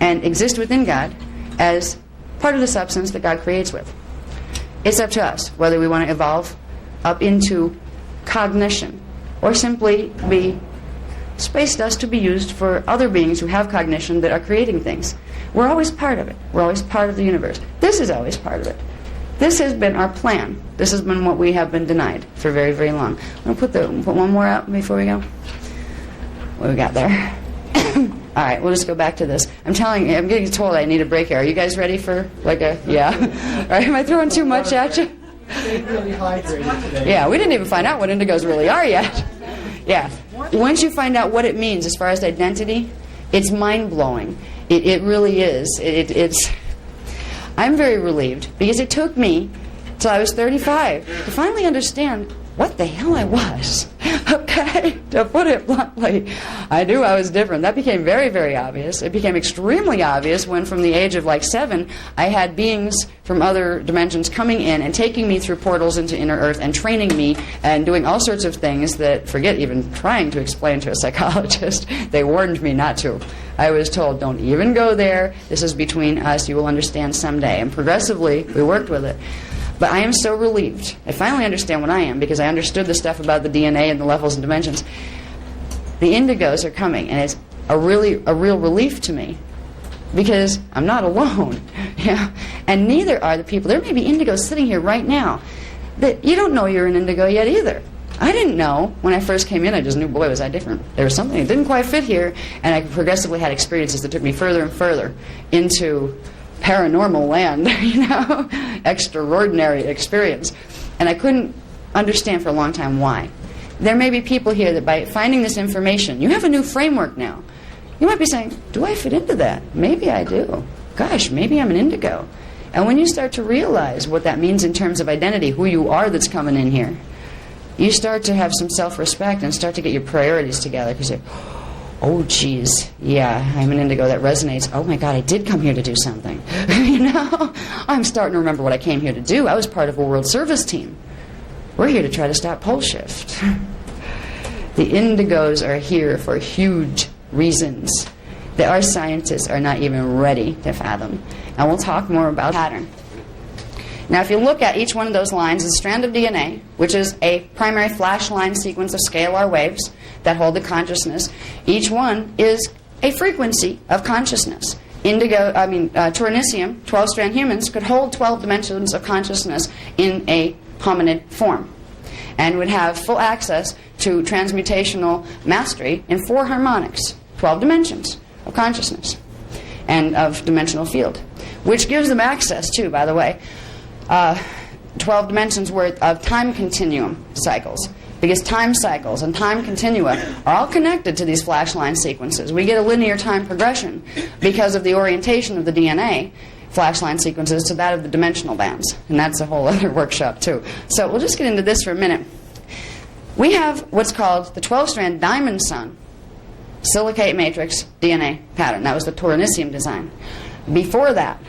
and exist within God as part of the substance that God creates with. It's up to us whether we want to evolve up into cognition or simply be space dust to be used for other beings who have cognition that are creating things. We're always part of it. We're always part of the universe. This is always part of it. This has been our plan. This has been what we have been denied for very, very long. I'm going to put one more out before we go. What we got there? All right, we'll just go back to this. I'm getting told I need a break here. Are you guys ready for yeah? All right, am I throwing too much at you? Really hydrated today. Yeah, we didn't even find out what indigos really are yet. Yeah. Once you find out what it means as far as identity, it's mind-blowing. It really is. It's. I'm very relieved because it took me till I was 35 to finally understand what the hell I was. Okay, to put it bluntly, I knew I was different. That became very, very obvious. It became extremely obvious when from the age of like 7, I had beings from other dimensions coming in and taking me through portals into inner earth and training me and doing all sorts of things that, forget even trying to explain to a psychologist, they warned me not to. I was told, don't even go there. This is between us. You will understand someday. And progressively, we worked with it. But I am so relieved. I finally understand what I am because I understood the stuff about the DNA and the levels and dimensions. The indigos are coming, and it's a real relief to me because I'm not alone. Yeah, and neither are the people. There may be indigos sitting here right now that you don't know you're an indigo yet either. I didn't know when I first came in. I just knew, boy, was I different. There was something that didn't quite fit here, and I progressively had experiences that took me further and further into paranormal land, extraordinary experience. And I couldn't understand for a long time why. There may be people here that by finding this information, you have a new framework now. You might be saying, do I fit into that? Maybe I do. Gosh, maybe I'm an indigo. And when you start to realize what that means in terms of identity, who you are that's coming in here, you start to have some self-respect and start to get your priorities together, because you say, oh, geez, yeah, I'm an indigo. That resonates. Oh, my God, I did come here to do something. I'm starting to remember what I came here to do. I was part of a World Service team. We're here to try to stop pole shift. The indigos are here for huge reasons that our scientists are not even ready to fathom. And we'll talk more about pattern. Now, if you look at each one of those lines, a strand of DNA, which is a primary flash line sequence of scalar waves that hold the consciousness, each one is a frequency of consciousness. Taurinicium, 12-strand humans, could hold 12 dimensions of consciousness in a hominid form and would have full access to transmutational mastery in 4 harmonics, 12 dimensions of consciousness and of dimensional field, which gives them access to, by the way, 12 dimensions worth of time continuum cycles, because time cycles and time continua are all connected to these flash line sequences. We get a linear time progression because of the orientation of the DNA flash line sequences to that of the dimensional bands, and that's a whole other workshop too. So we'll just get into this for a minute. We have what's called the 12-strand diamond sun silicate matrix DNA pattern. That was the Taurinicium design. Before that,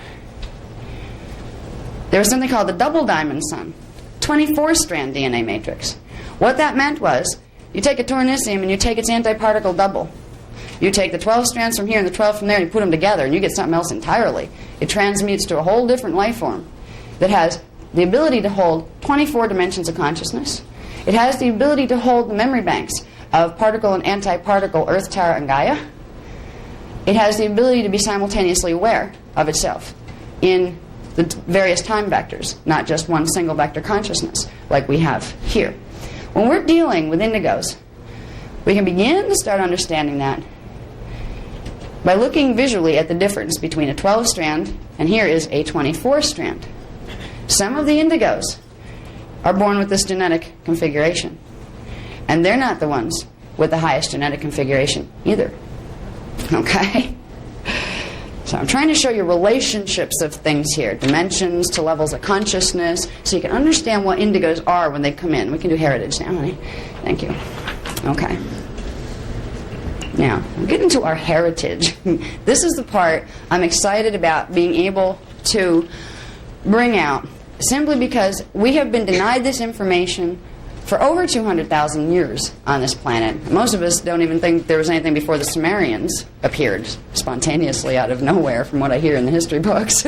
there was something called the double diamond sun, 24-strand DNA matrix. What that meant was, you take a Taurinicium and you take its antiparticle double. You take the 12 strands from here and the 12 from there and you put them together and you get something else entirely. It transmutes to a whole different life form that has the ability to hold 24 dimensions of consciousness. It has the ability to hold the memory banks of particle and antiparticle Earth, Terra, and Gaia. It has the ability to be simultaneously aware of itself in the various time vectors, not just one single vector consciousness like we have here. When we're dealing with indigos, we can begin to start understanding that by looking visually at the difference between a 12-strand and here is a 24-strand. Some of the indigos are born with this genetic configuration, and they're not the ones with the highest genetic configuration either. Okay? So I'm trying to show you relationships of things here, dimensions to levels of consciousness, so you can understand what indigos are when they come in. We can do heritage now, honey. Thank you. Okay. Now, we'll get into our heritage. This is the part I'm excited about being able to bring out, simply because we have been denied this information for over 200,000 years on this planet. Most of us don't even think there was anything before the Sumerians appeared spontaneously out of nowhere, from what I hear in the history books.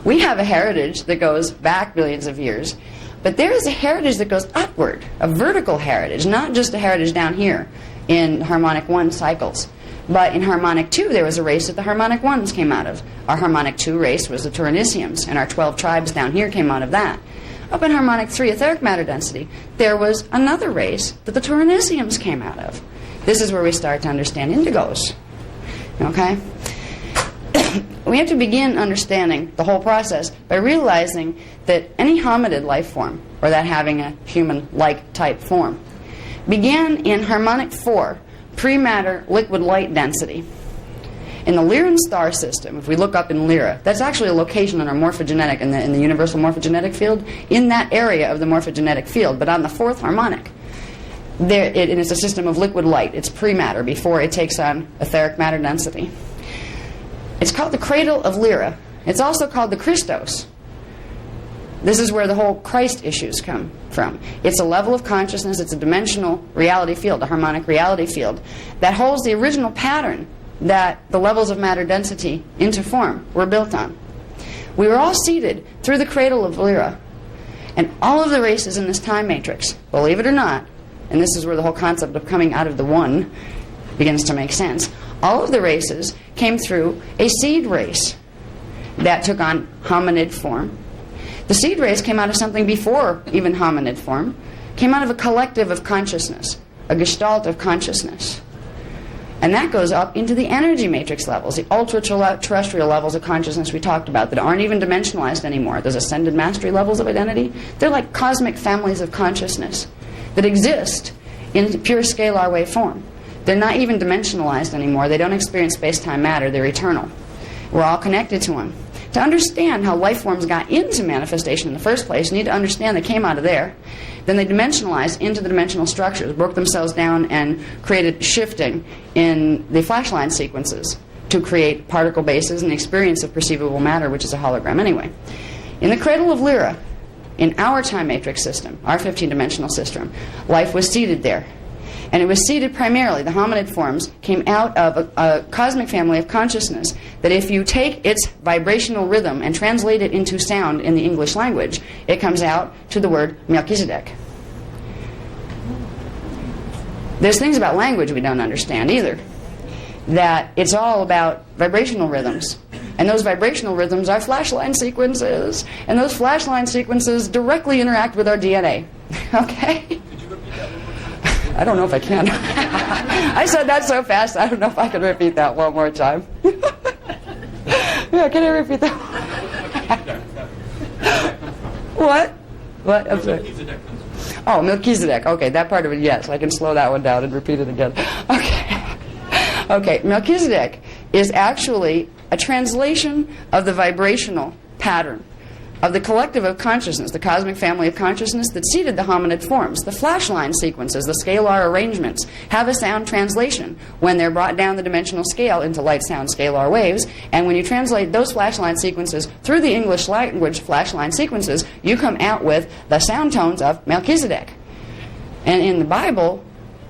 We have a heritage that goes back billions of years, but there is a heritage that goes upward, a vertical heritage, not just a heritage down here in harmonic 1 cycles. But in harmonic 2, there was a race that the harmonic 1s came out of. Our harmonic 2 race was the Tauriniciums, and our 12 tribes down here came out of that. Up in harmonic 3, etheric matter density, there was another race that the Tauriniciums came out of. This is where we start to understand indigos. Okay? We have to begin understanding the whole process by realizing that any hominid life form, or that having a human-like type form, began in harmonic 4, pre-matter liquid light density. In the Lyran star system, if we look up in Lyra, that's actually a location in our morphogenetic, in the universal morphogenetic field, in that area of the morphogenetic field, but on the 4th harmonic. It is a system of liquid light. It's pre-matter before it takes on etheric matter density. It's called the cradle of Lyra. It's also called the Christos. This is where the whole Christ issues come from. It's a level of consciousness, it's a dimensional reality field, a harmonic reality field, that holds the original pattern that the levels of matter density into form were built on. We were all seated through the cradle of Lyra, and all of the races in this time matrix, believe it or not, and this is where the whole concept of coming out of the one begins to make sense, All of the races came through a seed race that took on hominid form. The seed race came out of something before even hominid form, came out of a collective of consciousness, a gestalt of consciousness. And that goes up into the energy matrix levels, the ultra-terrestrial levels of consciousness we talked about that aren't even dimensionalized anymore. Those ascended mastery levels of identity, they're like cosmic families of consciousness that exist in pure scalar wave form. They're not even dimensionalized anymore. They don't experience space-time matter. They're eternal. We're all connected to them. To understand how life forms got into manifestation in the first place, you need to understand they came out of there. Then they dimensionalized into the dimensional structures, broke themselves down, and created shifting in the flashline sequences to create particle bases and the experience of perceivable matter, which is a hologram anyway. In the cradle of Lyra, in our time matrix system, our 15-dimensional system, life was seated there. And it was seated primarily, the hominid forms came out of a cosmic family of consciousness that if you take its vibrational rhythm and translate it into sound in the English language, it comes out to the word Melchizedek. There's things about language we don't understand either. That it's all about vibrational rhythms. And those vibrational rhythms are flashline sequences. And those flashline sequences directly interact with our DNA. Okay? I don't know if I can. I said that so fast, I don't know if I can repeat that one more time. Yeah, can I repeat that? What? What? I'm sorry. Oh, Melchizedek. Okay, that part of it, yes. I can slow that one down and repeat it again. Okay. Okay, Melchizedek is actually a translation of the vibrational pattern of the collective of consciousness, the cosmic family of consciousness that seeded the hominid forms. The flashline sequences, the scalar arrangements, have a sound translation when they're brought down the dimensional scale into light, sound, scalar waves. And when you translate those flashline sequences through the English language flashline sequences, you come out with the sound tones of Melchizedek. And in the Bible,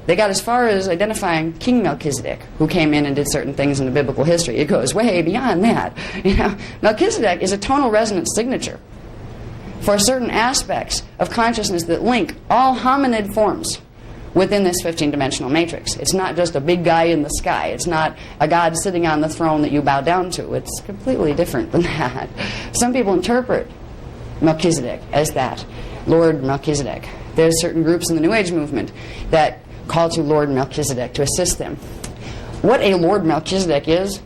they got as far as identifying King Melchizedek, who came in and did certain things in the biblical history. It goes way beyond that. You know, Melchizedek is a tonal resonance signature for certain aspects of consciousness that link all hominid forms within this 15-dimensional matrix. It's not just a big guy in the sky. It's not a god sitting on the throne that you bow down to. It's completely different than that. Some people interpret Melchizedek as that, Lord Melchizedek. There's certain groups in the New Age movement that call to Lord Melchizedek to assist them. What a Lord Melchizedek is,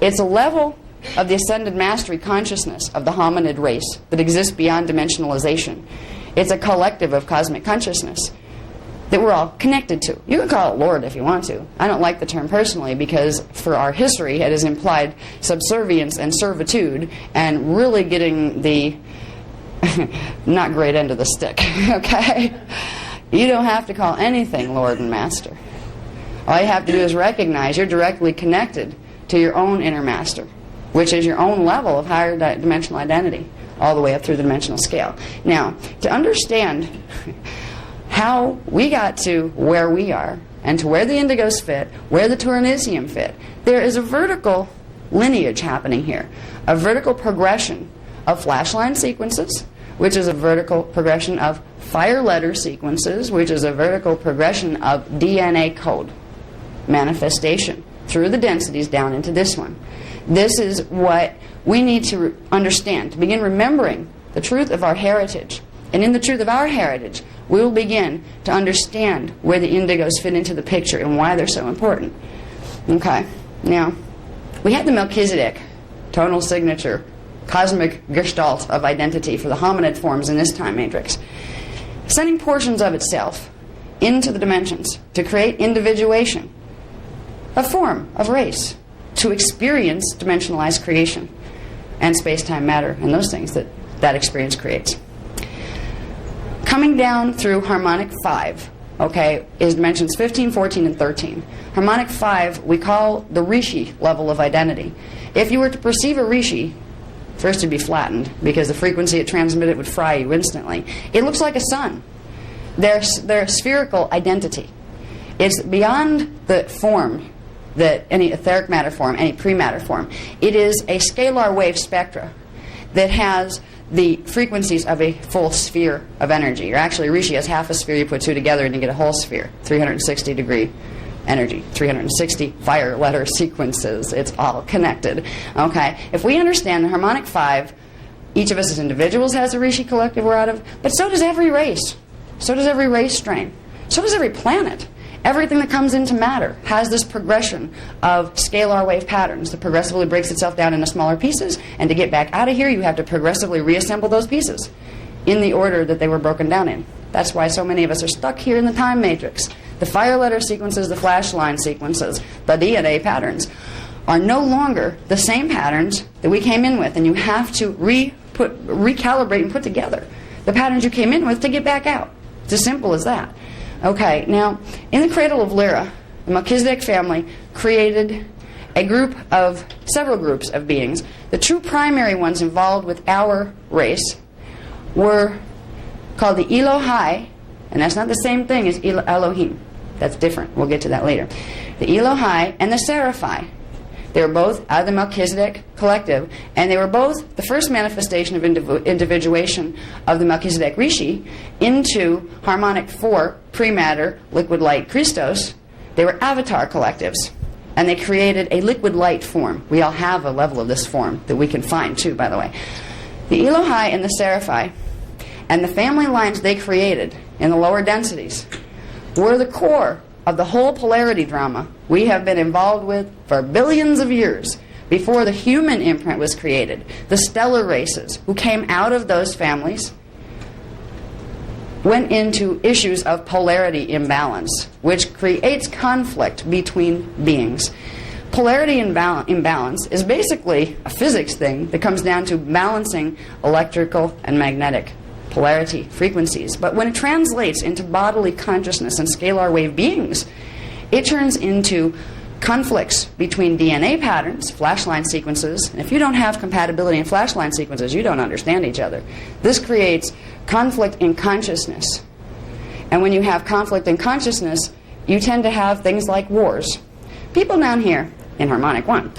it's a level of the ascended mastery consciousness of the hominid race that exists beyond dimensionalization. It's a collective of cosmic consciousness that we're all connected to. You can call it Lord if you want to. I don't like the term personally because for our history it has implied subservience and servitude and really getting the not great end of the stick. Okay? You don't have to call anything Lord and Master. All you have to do is recognize you're directly connected to your own inner master, which is your own level of higher dimensional identity, all the way up through the dimensional scale. Now, to understand how we got to where we are, and to where the indigos fit, where the Turanisium fit, there is a vertical lineage happening here, a vertical progression of flashline sequences, which is a vertical progression of fire letter sequences, which is a vertical progression of DNA code manifestation through the densities down into this one. This is what we need to understand, to begin remembering the truth of our heritage. And in the truth of our heritage, we will begin to understand where the indigos fit into the picture and why they're so important. Okay, now, we had the Melchizedek tonal signature, cosmic gestalt of identity for the hominid forms in this time matrix, sending portions of itself into the dimensions to create individuation, a form of race, to experience dimensionalized creation and space-time matter and those things that that experience creates. Coming down through harmonic 5, okay, is dimensions 15, 14, and 13. Harmonic 5 we call the Rishi level of identity. If you were to perceive a Rishi, first it'd be flattened because the frequency it transmitted would fry you instantly. It looks like a sun. Their spherical identity. It's beyond the form, that any etheric matter form, any pre-matter form. It is a scalar wave spectra that has the frequencies of a full sphere of energy. Or actually, Rishi has half a sphere, you put two together and you get a whole sphere, 360-degree energy, 360 fire letter sequences. It's all connected. Okay? If we understand the harmonic 5, each of us as individuals has a Rishi collective we're out of, but so does every race. So does every race strain. So does every planet. Everything that comes into matter has this progression of scalar wave patterns that progressively breaks itself down into smaller pieces, and to get back out of here, you have to progressively reassemble those pieces in the order that they were broken down in. That's why so many of us are stuck here in the time matrix. The fire letter sequences, the flash line sequences, the DNA patterns are no longer the same patterns that we came in with, and you have to recalibrate and put together the patterns you came in with to get back out. It's as simple as that. Okay, now, in the cradle of Lyra, the Melchizedek family created several groups of beings. The two primary ones involved with our race were called the Elohai, and that's not the same thing as Elohim. That's different. We'll get to that later. The Elohai and the Seraphai. They were both out of the Melchizedek collective, and they were both the first manifestation of individuation of the Melchizedek Rishi into harmonic 4, pre-matter, liquid light Christos. They were avatar collectives, and they created a liquid light form. We all have a level of this form that we can find too, by the way. The Elohai and the Seraphai and the family lines they created in the lower densities were the core of the whole polarity drama we have been involved with for billions of years before the human imprint was created. The stellar races who came out of those families went into issues of polarity imbalance, which creates conflict between beings. Polarity imbalance is basically a physics thing that comes down to balancing electrical and magnetic polarity frequencies. But when it translates into bodily consciousness and scalar wave beings, it turns into conflicts between DNA patterns, flashline sequences, and if you don't have compatibility in flashline sequences, you don't understand each other. This creates conflict in consciousness. And when you have conflict in consciousness, you tend to have things like wars. People down here in harmonic 1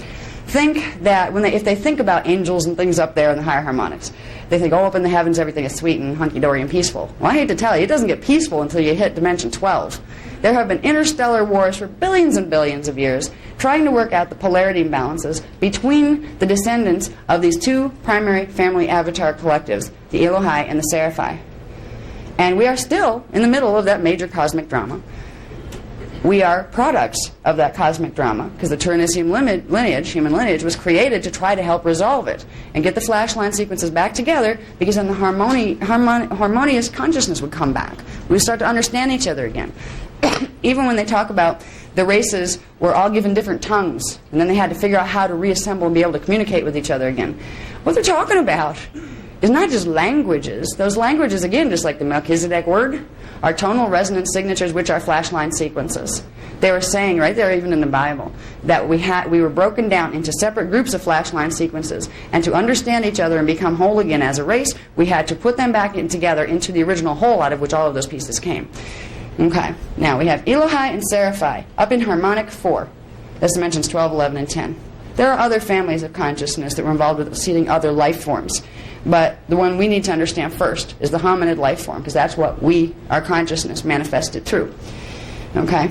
think that if they think about angels and things up there in the higher harmonics, they think, oh, up in the heavens everything is sweet and hunky-dory and peaceful. Well, I hate to tell you, it doesn't get peaceful until you hit dimension 12. There have been interstellar wars for billions and billions of years trying to work out the polarity imbalances between the descendants of these two primary family avatar collectives, the Elohai and the Seraphai. And we are still in the middle of that major cosmic drama. We are products of that cosmic drama because the Turinicium lineage, human lineage, was created to try to help resolve it and get the flashline sequences back together, because then the harmonious consciousness would come back. We start to understand each other again. Even when they talk about the races were all given different tongues, and then they had to figure out how to reassemble and be able to communicate with each other again. What they're talking about is not just languages. Those languages, again, just like the Melchizedek word, are tonal resonance signatures, which are flashline sequences. They were saying right there, even in the Bible, that we were broken down into separate groups of flashline sequences, and to understand each other and become whole again as a race, we had to put them back together into the original whole out of which all of those pieces came. Okay, now we have Elohai and Seraphai up in harmonic 4. This dimensions 12, 11, and 10. There are other families of consciousness that were involved with seeding other life forms. But the one we need to understand first is the hominid life form, because that's what our consciousness manifested through. Okay?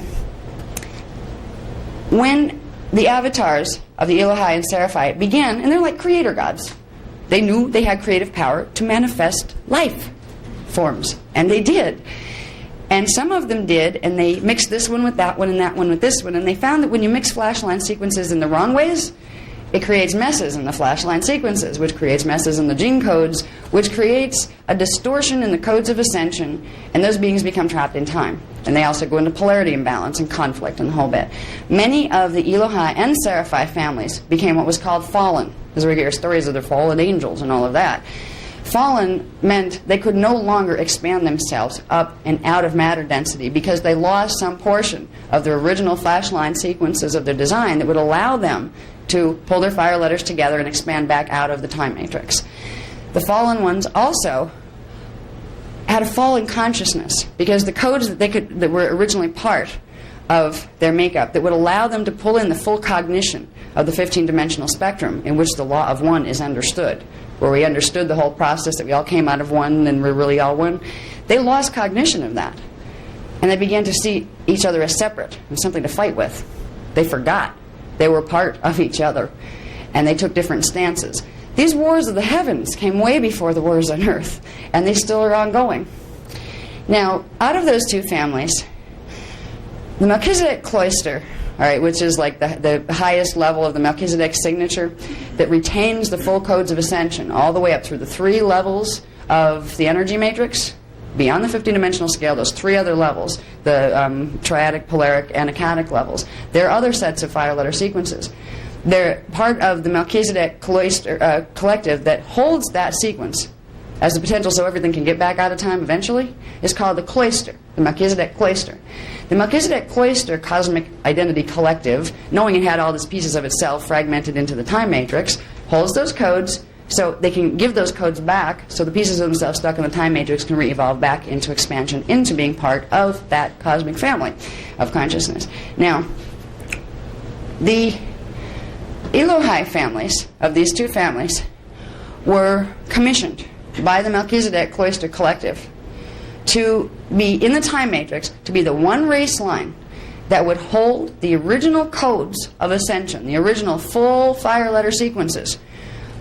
When the avatars of the Elohai and Seraphai began, and they're like creator gods, they knew they had creative power to manifest life forms, and they did. And some of them did, and they mixed this one with that one and that one with this one, and they found that when you mix flashline sequences in the wrong ways, it creates messes in the flashline sequences, which creates messes in the gene codes, which creates a distortion in the codes of ascension, and those beings become trapped in time. And they also go into polarity imbalance and conflict and the whole bit. Many of the Elohai and Seraphai families became what was called fallen, because we hear stories of their fallen angels and all of that. Fallen meant they could no longer expand themselves up and out of matter density because they lost some portion of their original flashline sequences of their design that would allow them to pull their fire letters together and expand back out of the time matrix. The fallen ones also had a fall in consciousness because the codes that were originally part of their makeup that would allow them to pull in the full cognition of the 15-dimensional spectrum in which the law of one is understood, where we understood the whole process that we all came out of one and we're really all one, they lost cognition of that. And they began to see each other as separate and something to fight with. They forgot they were part of each other, and they took different stances. These wars of the heavens came way before the wars on earth, and they still are ongoing. Now, out of those two families, the Melchizedek cloister, all right, which is like the highest level of the Melchizedek signature that retains the full codes of ascension all the way up through the 3 levels of the energy matrix, beyond the 15-dimensional scale, those 3 other levels, the triadic, polaric, and echadic levels. There are other sets of fire letter sequences. They're part of the Melchizedek cloister, collective that holds that sequence as the potential so everything can get back out of time eventually, is called the cloister, the Melchizedek cloister. The Melchizedek cloister cosmic identity collective, knowing it had all these pieces of itself fragmented into the time matrix, holds those codes so they can give those codes back so the pieces of themselves stuck in the time matrix can re-evolve back into expansion, into being part of that cosmic family of consciousness. Now, the Elohai families of these two families were commissioned by the Melchizedek cloister collective to be in the time matrix, to be the one race line that would hold the original codes of ascension, the original full fire letter sequences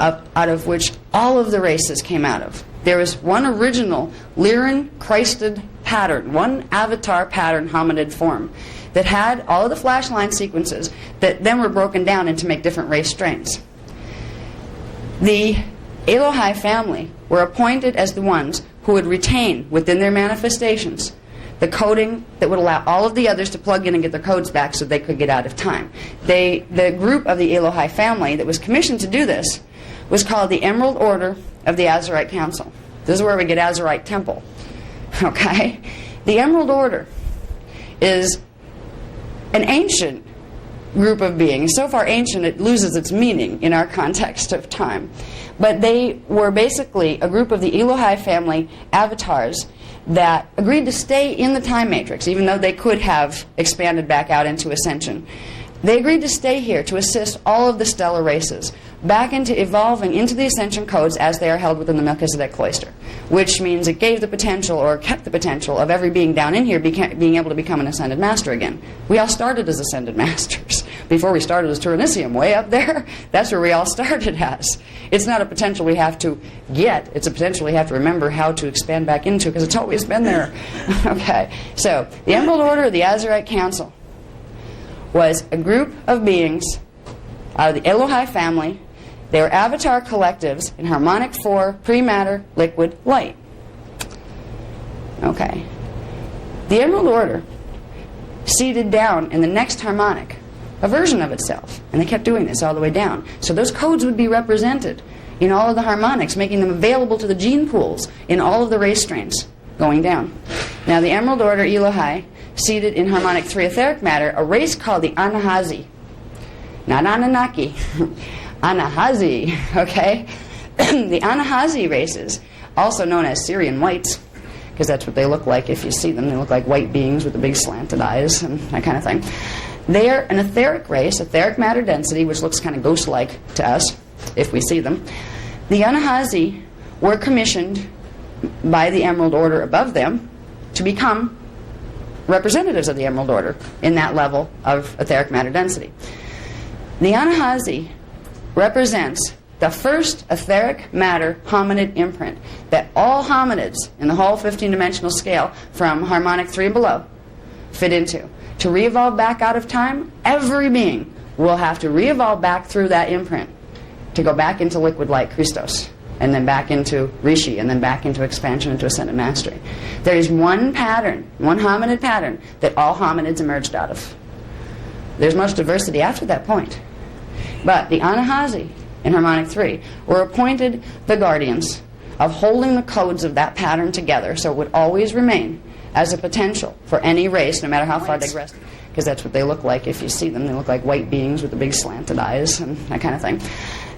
out of which all of the races came out of. There was one original Lyran Christed pattern, one avatar pattern hominid form that had all of the flashline sequences that then were broken down into make different race strains. The Elohai family were appointed as the ones who would retain within their manifestations the coding that would allow all of the others to plug in and get their codes back so they could get out of time. The group of the Elohai family that was commissioned to do this was called the Emerald Order of the Azurite Council. This is where we get Azurite Temple. Okay? The Emerald Order is an ancient group of beings. So far ancient it loses its meaning in our context of time. But they were basically a group of the Elohai family avatars that agreed to stay in the time matrix, even though they could have expanded back out into ascension. They agreed to stay here to assist all of the stellar races back into evolving into the ascension codes as they are held within the Melchizedek cloister, which means it gave the potential, or kept the potential, of every being down in here being able to become an ascended master again. We all started as ascended masters. Before we started as Turanicium, way up there, that's where we all started as. It's not a potential we have to get, it's a potential we have to remember how to expand back into, because it's always been there. Okay, so the Emerald Order of the Azurite Council was a group of beings out of the Elohai family. They were avatar collectives in harmonic 4, pre-matter, liquid, light. Okay. The Emerald Order seeded down in the next harmonic a version of itself, and they kept doing this all the way down. So those codes would be represented in all of the harmonics, making them available to the gene pools in all of the race strains going down. Now the Emerald Order Elohai seeded in harmonic 3 etheric matter a race called the Anahazi. Not Anunnaki. Anahazi, okay? The Anahazi races, also known as Syrian whites, because that's what they look like if you see them. They look like white beings with the big slanted eyes and that kind of thing. They are an etheric race, etheric matter density, which looks kind of ghost-like to us if we see them. The Anahazi were commissioned by the Emerald Order above them to become representatives of the Emerald Order in that level of etheric matter density. The Anahazi represents the first etheric matter hominid imprint that all hominids in the whole 15-dimensional scale from harmonic 3 and below fit into. To re-evolve back out of time, every being will have to re-evolve back through that imprint to go back into liquid light Christos, and then back into Rishi, and then back into expansion into ascended mastery. There is one pattern, one hominid pattern, that all hominids emerged out of. There's much diversity after that point. But the Anahazi in harmonic 3 were appointed the guardians of holding the codes of that pattern together so it would always remain as a potential for any race, no matter how far they rest, because that's what they look like if you see them. They look like white beings with the big slanted eyes and that kind of thing.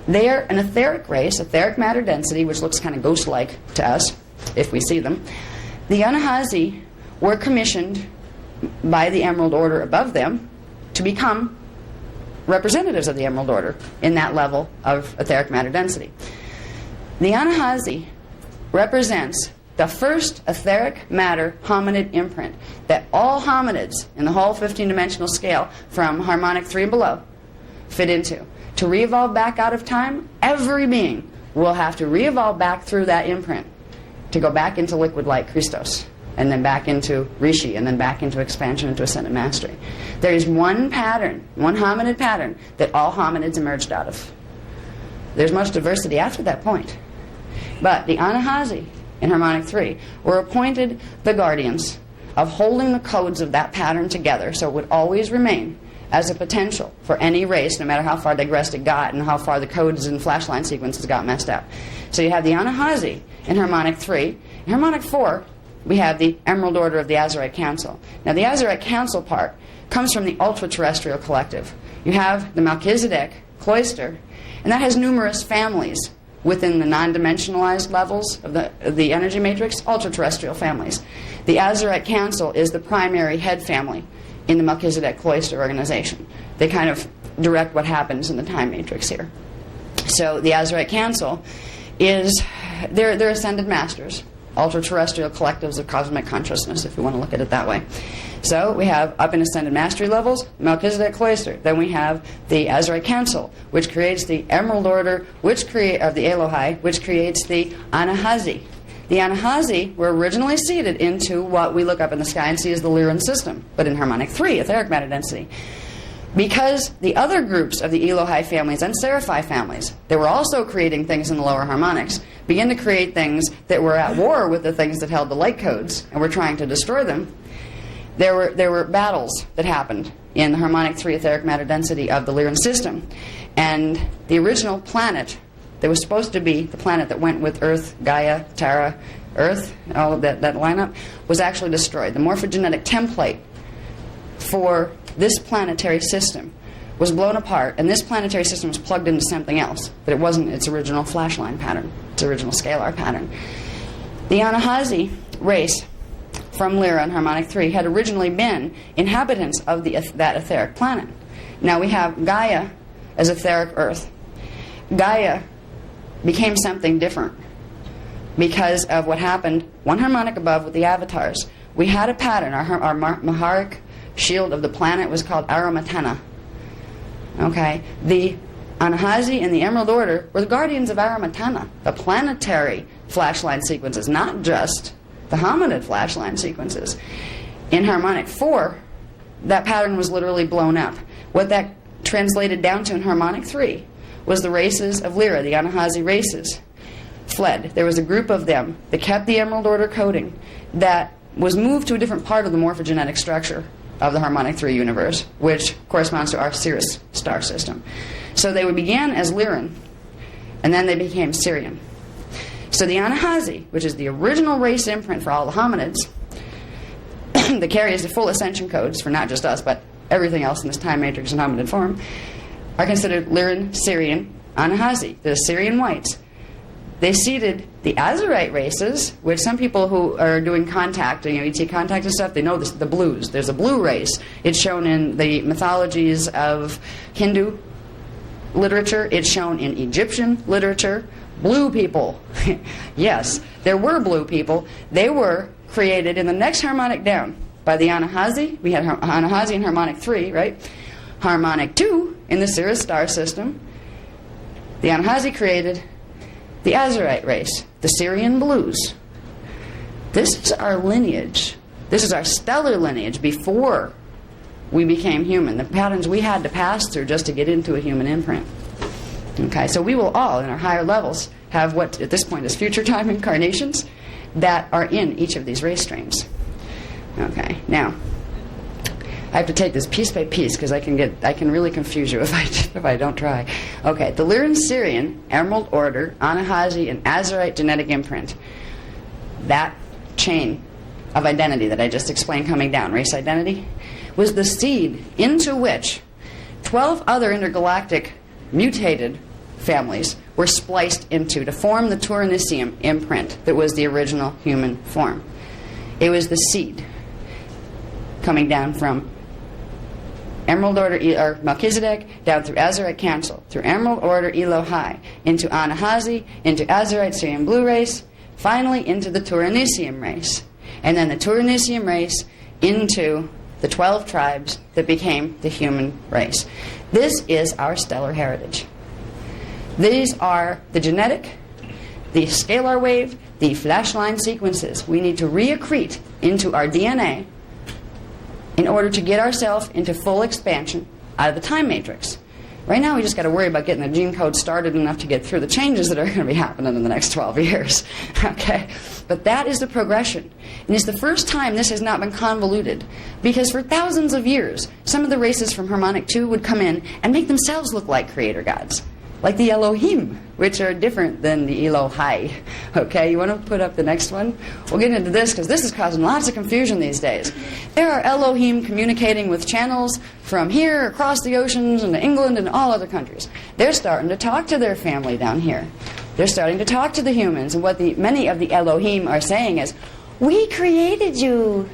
They are an etheric race, etheric matter density, which looks kind of ghost-like to us if we see them. The Anahazi were commissioned by the Emerald Order above them to become representatives of the Emerald Order in that level of etheric matter density. The Anahazi represents the first etheric matter hominid imprint that all hominids in the whole 15-dimensional scale from harmonic 3 and below fit into. To re-evolve back out of time, every being will have to re-evolve back through that imprint to go back into liquid light Christos, and then back into Rishi, and then back into expansion into ascended mastery. There is one pattern, one hominid pattern, that all hominids emerged out of. There's much diversity after that point. But the Anahazi in harmonic 3 were appointed the guardians of holding the codes of that pattern together so it would always remain as a potential for any race, no matter how far digressed it got and how far the codes and flashline sequences got messed up. So you have the Anahazi in harmonic 3. In harmonic 4, we have the Emerald Order of the Azurite Council. Now, the Azurite Council part comes from the ultra-terrestrial collective. You have the Melchizedek cloister, and that has numerous families within the non-dimensionalized levels of the energy matrix, ultra-terrestrial families. The Azurite Council is the primary head family in the Melchizedek cloister organization. They kind of direct what happens in the time matrix here. So the Azurite Council is, they're ascended masters, ultra-terrestrial collectives of cosmic consciousness, if you want to look at it that way. So we have up in ascended mastery levels, Melchizedek cloister. Then we have the Azurite Council, which creates the Emerald Order, of the Elohai, which creates the Anahazi. The Anahazi were originally seeded into what we look up in the sky and see as the Lyran system, but in harmonic 3, etheric matter density. Because the other groups of the Elohai families and Seraphai families that were also creating things in the lower harmonics began to create things that were at war with the things that held the light codes and were trying to destroy them. There were battles that happened in the harmonic 3 etheric matter density of the Lyran system. And the original planet that was supposed to be the planet that went with Earth, Gaia, Terra, Earth, all of that lineup, was actually destroyed. The morphogenetic template for this planetary system was blown apart, and this planetary system was plugged into something else, but it wasn't its original flashline pattern, its original scalar pattern. The Anahazi race from Lyra and harmonic 3 had originally been inhabitants of that etheric planet. Now we have Gaia as etheric Earth. Gaia became something different because of what happened one harmonic above with the avatars. We had a pattern. Our Maharic shield of the planet was called Aramatana. Okay? The Anahazi and the Emerald Order were the guardians of Aramatana, the planetary flashline sequences, not just the hominid flashline sequences. In harmonic 4, that pattern was literally blown up. What that translated down to in harmonic 3 was the races of Lyra, the Anahazi races, fled. There was a group of them that kept the Emerald Order coding that was moved to a different part of the morphogenetic structure of the harmonic 3 universe, which corresponds to our Sirius star system. So they began as Lyran, and then they became Sirian. So the Anahazi, which is the original race imprint for all the hominids, that carries the full ascension codes for not just us, but everything else in this time matrix in hominid form, are considered Lyran, Sirian, Anahazi, the Sirian whites. They seeded the Azurite races, which some people who are doing contact, ET contact and stuff, they know this, the blues. There's a blue race. It's shown in the mythologies of Hindu literature. It's shown in Egyptian literature. Blue people. Yes, there were blue people. They were created in the next harmonic down by the Anahazi. We had Anahazi in harmonic 3, right? Harmonic 2 in the Sirius star system. The Anahazi created the Azurite race, the Sirian blues. This is our lineage. This is our stellar lineage before we became human. The patterns we had to pass through just to get into a human imprint. Okay, so we will all, in our higher levels, have what at this point is future time incarnations that are in each of these race streams. Okay, now I have to take this piece by piece because I can really confuse you if I don't try. Okay, the Lyran, Sirian, Emerald Order, Anahazi, and Azurite genetic imprint. That chain of identity that I just explained coming down, race identity, was the seed into which 12 other intergalactic mutated families were spliced into to form the Turanisium imprint that was the original human form. It was the seed coming down from Emerald Order, or Melchizedek, down through Azurite Council, through Emerald Order Elohai, into Anahazi, into Azurite Syrian Blue Race, finally into the Turanicium race, and then the Turanicium race into the 12 tribes that became the human race. This is our stellar heritage. These are the genetic, the scalar wave, the flash line sequences we need to reaccrete into our DNA in order to get ourselves into full expansion out of the time matrix. Right now we just got to worry about getting the gene code started enough to get through the changes that are going to be happening in the next 12 years. Okay? But that is the progression. And it's the first time this has not been convoluted. Because for thousands of years, some of the races from Harmonic 2 would come in and make themselves look like creator gods. Like the Elohim, which are different than the Elohai. Okay, you want to put up the next one? We'll get into this because this is causing lots of confusion these days. There are Elohim communicating with channels from here across the oceans and to England and all other countries. They're starting to talk to their family down here. They're starting to talk to the humans, and what many of the Elohim are saying is, "We created you.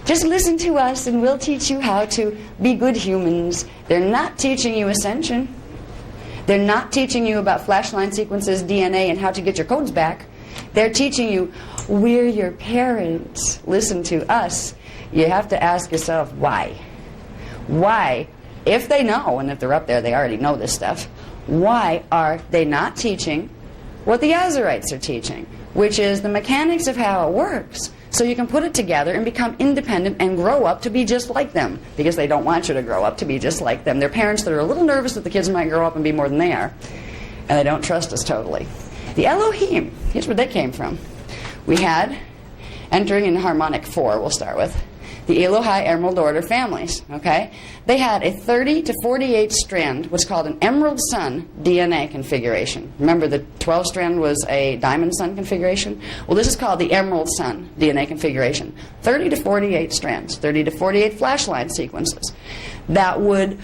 Just listen to us and we'll teach you how to be good humans." They're not teaching you ascension. They're not teaching you about flashline sequences, DNA, and how to get your codes back. They're teaching you, we're your parents. Listen to us. You have to ask yourself, why? Why? If they know, and if they're up there, they already know this stuff, why are they not teaching what the Azarites are teaching, which is the mechanics of how it works, so you can put it together and become independent and grow up to be just like them, because they don't want you to grow up to be just like them. They're parents that are a little nervous that the kids might grow up and be more than they are, and they don't trust us totally. The Elohim, here's where they came from. We had, entering in Harmonic 4, we'll start with, the Elohai Emerald Order families, okay? They had a 30 to 48 strand, what's called an Emerald Sun DNA configuration. Remember, the 12 strand was a Diamond Sun configuration? Well, this is called the Emerald Sun DNA configuration. 30 to 48 strands, 30 to 48 flashline sequences that would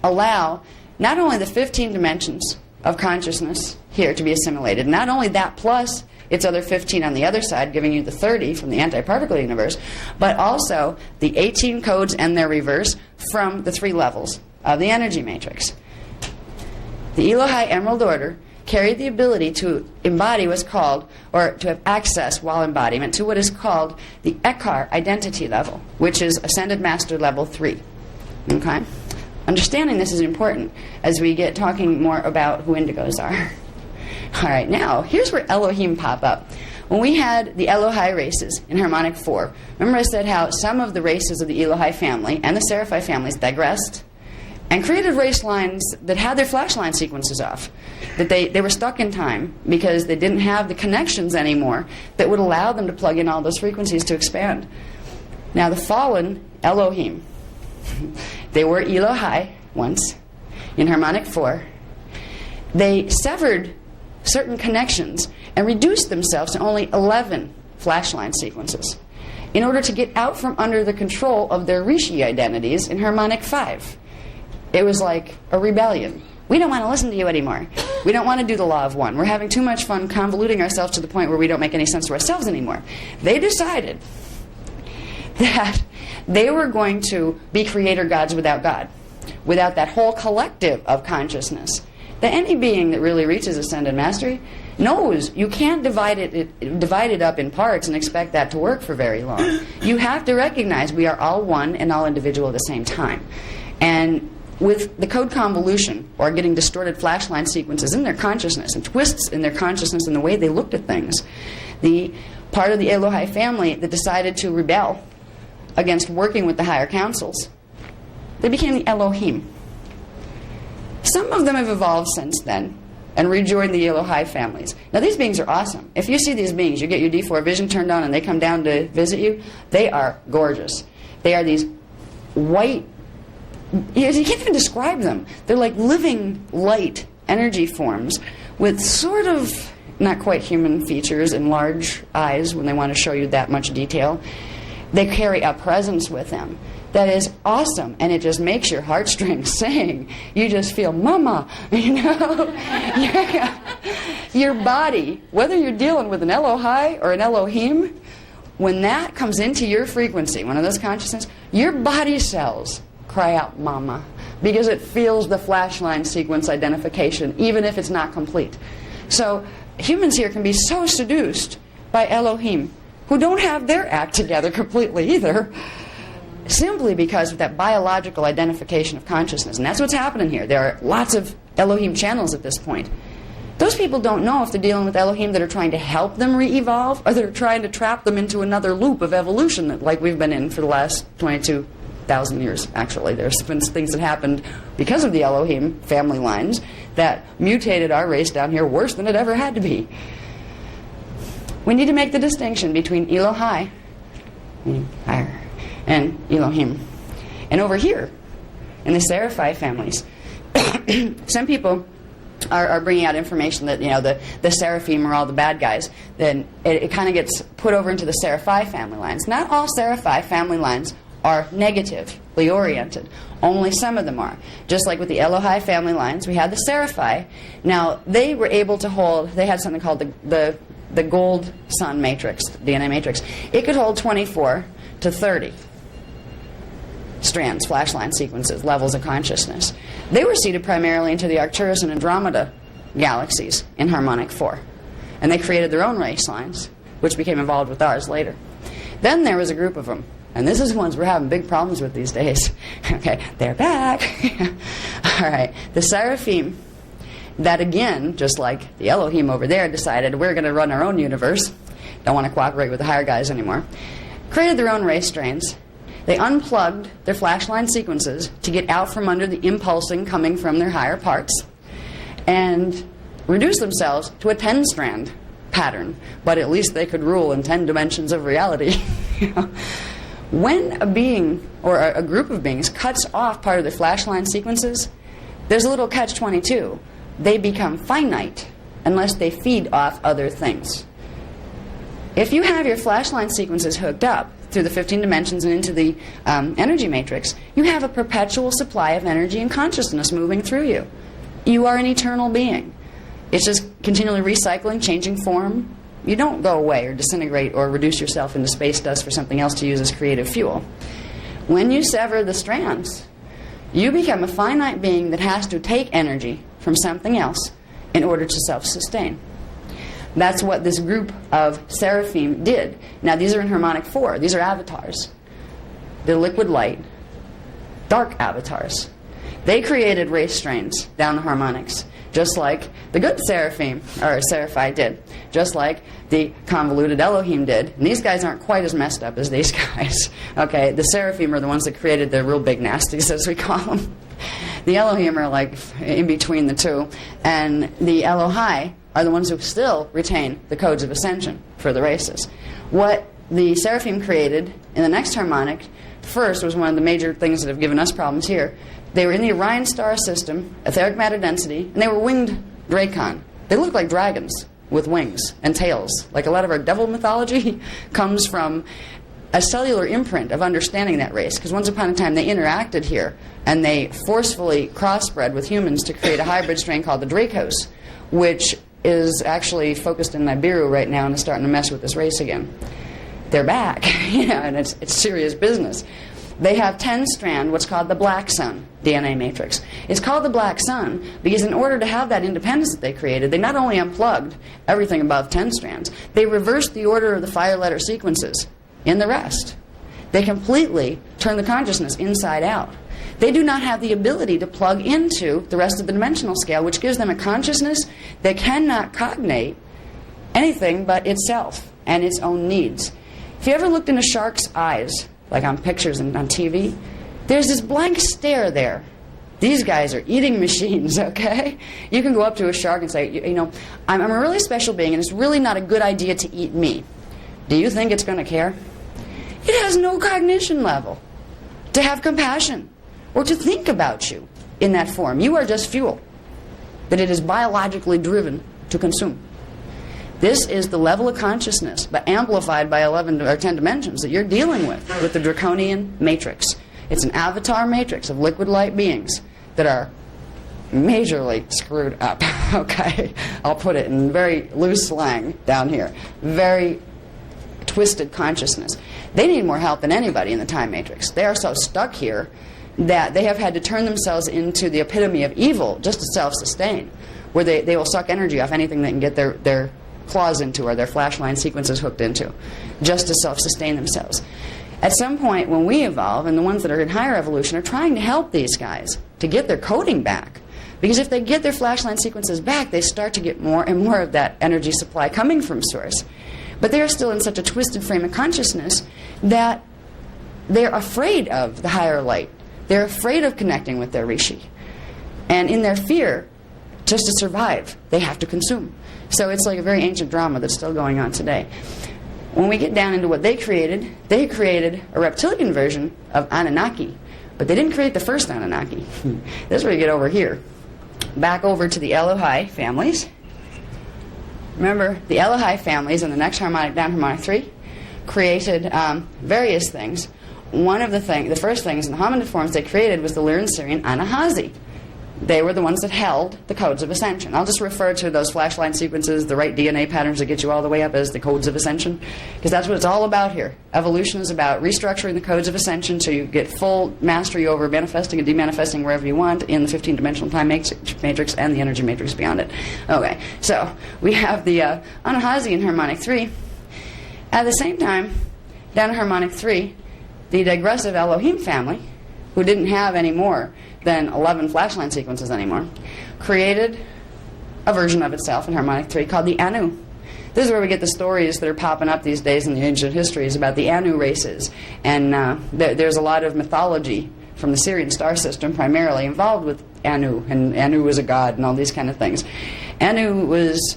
allow not only the 15 dimensions of consciousness here to be assimilated, not only that plus its other 15 on the other side, giving you the 30 from the antiparticle universe, but also the 18 codes and their reverse from the 3 levels of the energy matrix. The Elohai Emerald Order carried the ability to embody what's called, or to have access while embodiment, to what is called the Eckhart identity level, which is Ascended Master Level 3. Okay? Understanding this is important as we get talking more about who indigos are. All right, now, here's where Elohim pop up. When we had the Elohai races in Harmonic 4, remember I said how some of the races of the Elohai family and the Seraphai families digressed and created race lines that had their flashline sequences off, that they were stuck in time because they didn't have the connections anymore that would allow them to plug in all those frequencies to expand. Now, the fallen Elohim, they were Elohai once in Harmonic 4. They severed certain connections and reduced themselves to only 11 flashline sequences in order to get out from under the control of their Rishi identities in Harmonic 5. It was like a rebellion. We don't want to listen to you anymore. We don't want to do the law of one. We're having too much fun convoluting ourselves to the point where we don't make any sense to ourselves anymore. They decided that they were going to be creator gods without God, without that whole collective of consciousness. That any being that really reaches ascended mastery knows you can't divide it up in parts and expect that to work for very long. You have to recognize we are all one and all individual at the same time. And with the code convolution, or getting distorted flashline sequences in their consciousness and twists in their consciousness in the way they looked at things, the part of the Elohai family that decided to rebel against working with the higher councils, they became the Elohim. Some of them have evolved since then and rejoined the Elohai families. Now, these beings are awesome. If you see these beings, you get your D4 vision turned on and they come down to visit you, they are gorgeous. They are these white, you can't even describe them. They're like living light energy forms with sort of not quite human features and large eyes when they want to show you that much detail. They carry a presence with them that is awesome, and it just makes your heartstrings sing. You just feel, mama, you know? Your body, whether you're dealing with an Elohai or an Elohim, when that comes into your frequency, one of those consciousness, your body cells cry out, mama, because it feels the flashline sequence identification, even if it's not complete. So humans here can be so seduced by Elohim, who don't have their act together completely either, simply because of that biological identification of consciousness. And that's what's happening here. There are lots of Elohim channels at this point. Those people don't know if they're dealing with Elohim that are trying to help them re-evolve, or that are trying to trap them into another loop of evolution that, like we've been in for the last 22,000 years, actually. There's been things that happened because of the Elohim family lines that mutated our race down here worse than it ever had to be. We need to make the distinction between Elohai, meaning higher, and Elohim. And over here, in the Seraphai families, some people are bringing out information that, the Seraphim are all the bad guys. Then it kind of gets put over into the Seraphai family lines. Not all Seraphai family lines are negatively oriented. Only some of them are. Just like with the Elohai family lines, we had the Seraphai. Now, they were able to hold, they had something called the gold sun matrix, DNA matrix. It could hold 24 to 30 strands, flash line sequences, levels of consciousness. They were seeded primarily into the Arcturus and Andromeda galaxies in harmonic 4. And they created their own race lines, which became involved with ours later. Then there was a group of them, and this is ones we're having big problems with these days. Okay, they're back. All right, the Seraphim, that again, just like the Elohim over there, decided we're going to run our own universe, don't want to cooperate with the higher guys anymore, created their own race strains. They unplugged their flashline sequences to get out from under the impulsing coming from their higher parts and reduced themselves to a 10-strand pattern, but at least they could rule in 10 dimensions of reality. When a being or a group of beings cuts off part of their flashline sequences, there's a little catch-22. They become finite unless they feed off other things. If you have your flashline sequences hooked up through the 15 dimensions and into the energy matrix, you have a perpetual supply of energy and consciousness moving through you. You are an eternal being. It's just continually recycling, changing form. You don't go away or disintegrate or reduce yourself into space dust for something else to use as creative fuel. When you sever the strands, you become a finite being that has to take energy from something else in order to self-sustain. That's what this group of Seraphim did. Now, these are in harmonic 4. These are avatars. They're liquid light, dark avatars. They created race strains down the harmonics, just like the good Seraphim, or Seraphai did, just like the convoluted Elohim did. And these guys aren't quite as messed up as these guys. Okay, the Seraphim are the ones that created the real big nasties, as we call them. The Elohim are like in between the two. And the Elohai are the ones who still retain the codes of ascension for the races. What the Seraphim created in the next harmonic first was one of the major things that have given us problems here. They were in the Orion star system, etheric matter density, and they were winged Dracon. They look like dragons with wings and tails. Like a lot of our devil mythology comes from a cellular imprint of understanding that race, because once upon a time they interacted here and they forcefully crossbred with humans to create a hybrid strain called the Dracos, which is actually focused in Nibiru right now and is starting to mess with this race again. They're back, and it's serious business. They have 10-strand, what's called the Black Sun DNA matrix. It's called the Black Sun because in order to have that independence that they created, they not only unplugged everything above 10 strands, they reversed the order of the 5-letter sequences in the rest. They completely turn the consciousness inside out. They do not have the ability to plug into the rest of the dimensional scale, which gives them a consciousness that cannot cognate anything but itself and its own needs. If you ever looked in a shark's eyes, like on pictures and on TV, there's this blank stare there. These guys are eating machines, okay? You can go up to a shark and say, I'm a really special being and it's really not a good idea to eat me. Do you think it's going to care? It has no cognition level to have compassion or to think about you in that form. You are just fuel that it is biologically driven to consume. This is the level of consciousness, but amplified by 11 or 10 dimensions that you're dealing with the draconian matrix. It's an avatar matrix of liquid light beings that are majorly screwed up. Okay, I'll put it in very loose slang down here. Very twisted consciousness. They need more help than anybody in the time matrix. They are so stuck here that they have had to turn themselves into the epitome of evil just to self-sustain. where they will suck energy off anything they can get their claws into or their flash line sequences hooked into, just to self-sustain themselves. At some point when we evolve, and the ones that are in higher evolution are trying to help these guys to get their coding back. Because if they get their flashline sequences back, they start to get more and more of that energy supply coming from source. But they're still in such a twisted frame of consciousness that they're afraid of the higher light. They're afraid of connecting with their rishi. And in their fear, just to survive, they have to consume. So it's like a very ancient drama that's still going on today. When we get down into what they created a reptilian version of Anunnaki. But they didn't create the first Anunnaki. This is where you get over here. Back over to the Elohai families. Remember, the Elohai families in the next harmonic down, harmonic 3, created various things. One of the first things in the hominid forms they created was the Lyran Syrian Anahazi. They were the ones that held the codes of ascension. I'll just refer to those flashline sequences, the right DNA patterns that get you all the way up as the codes of ascension, because that's what it's all about here. Evolution is about restructuring the codes of ascension so you get full mastery over manifesting and demanifesting wherever you want in the 15-dimensional time matrix and the energy matrix beyond it. Okay, so we have the Anahazi in harmonic 3. At the same time, down in harmonic 3, the digressive Elohim family, who didn't have any more than 11 flashline sequences anymore, created a version of itself in harmonic 3 called the Anu. This is where we get the stories that are popping up these days in the ancient histories about the Anu races. And there's a lot of mythology from the Syrian star system primarily involved with Anu, and Anu was a god and all these kind of things. Anu was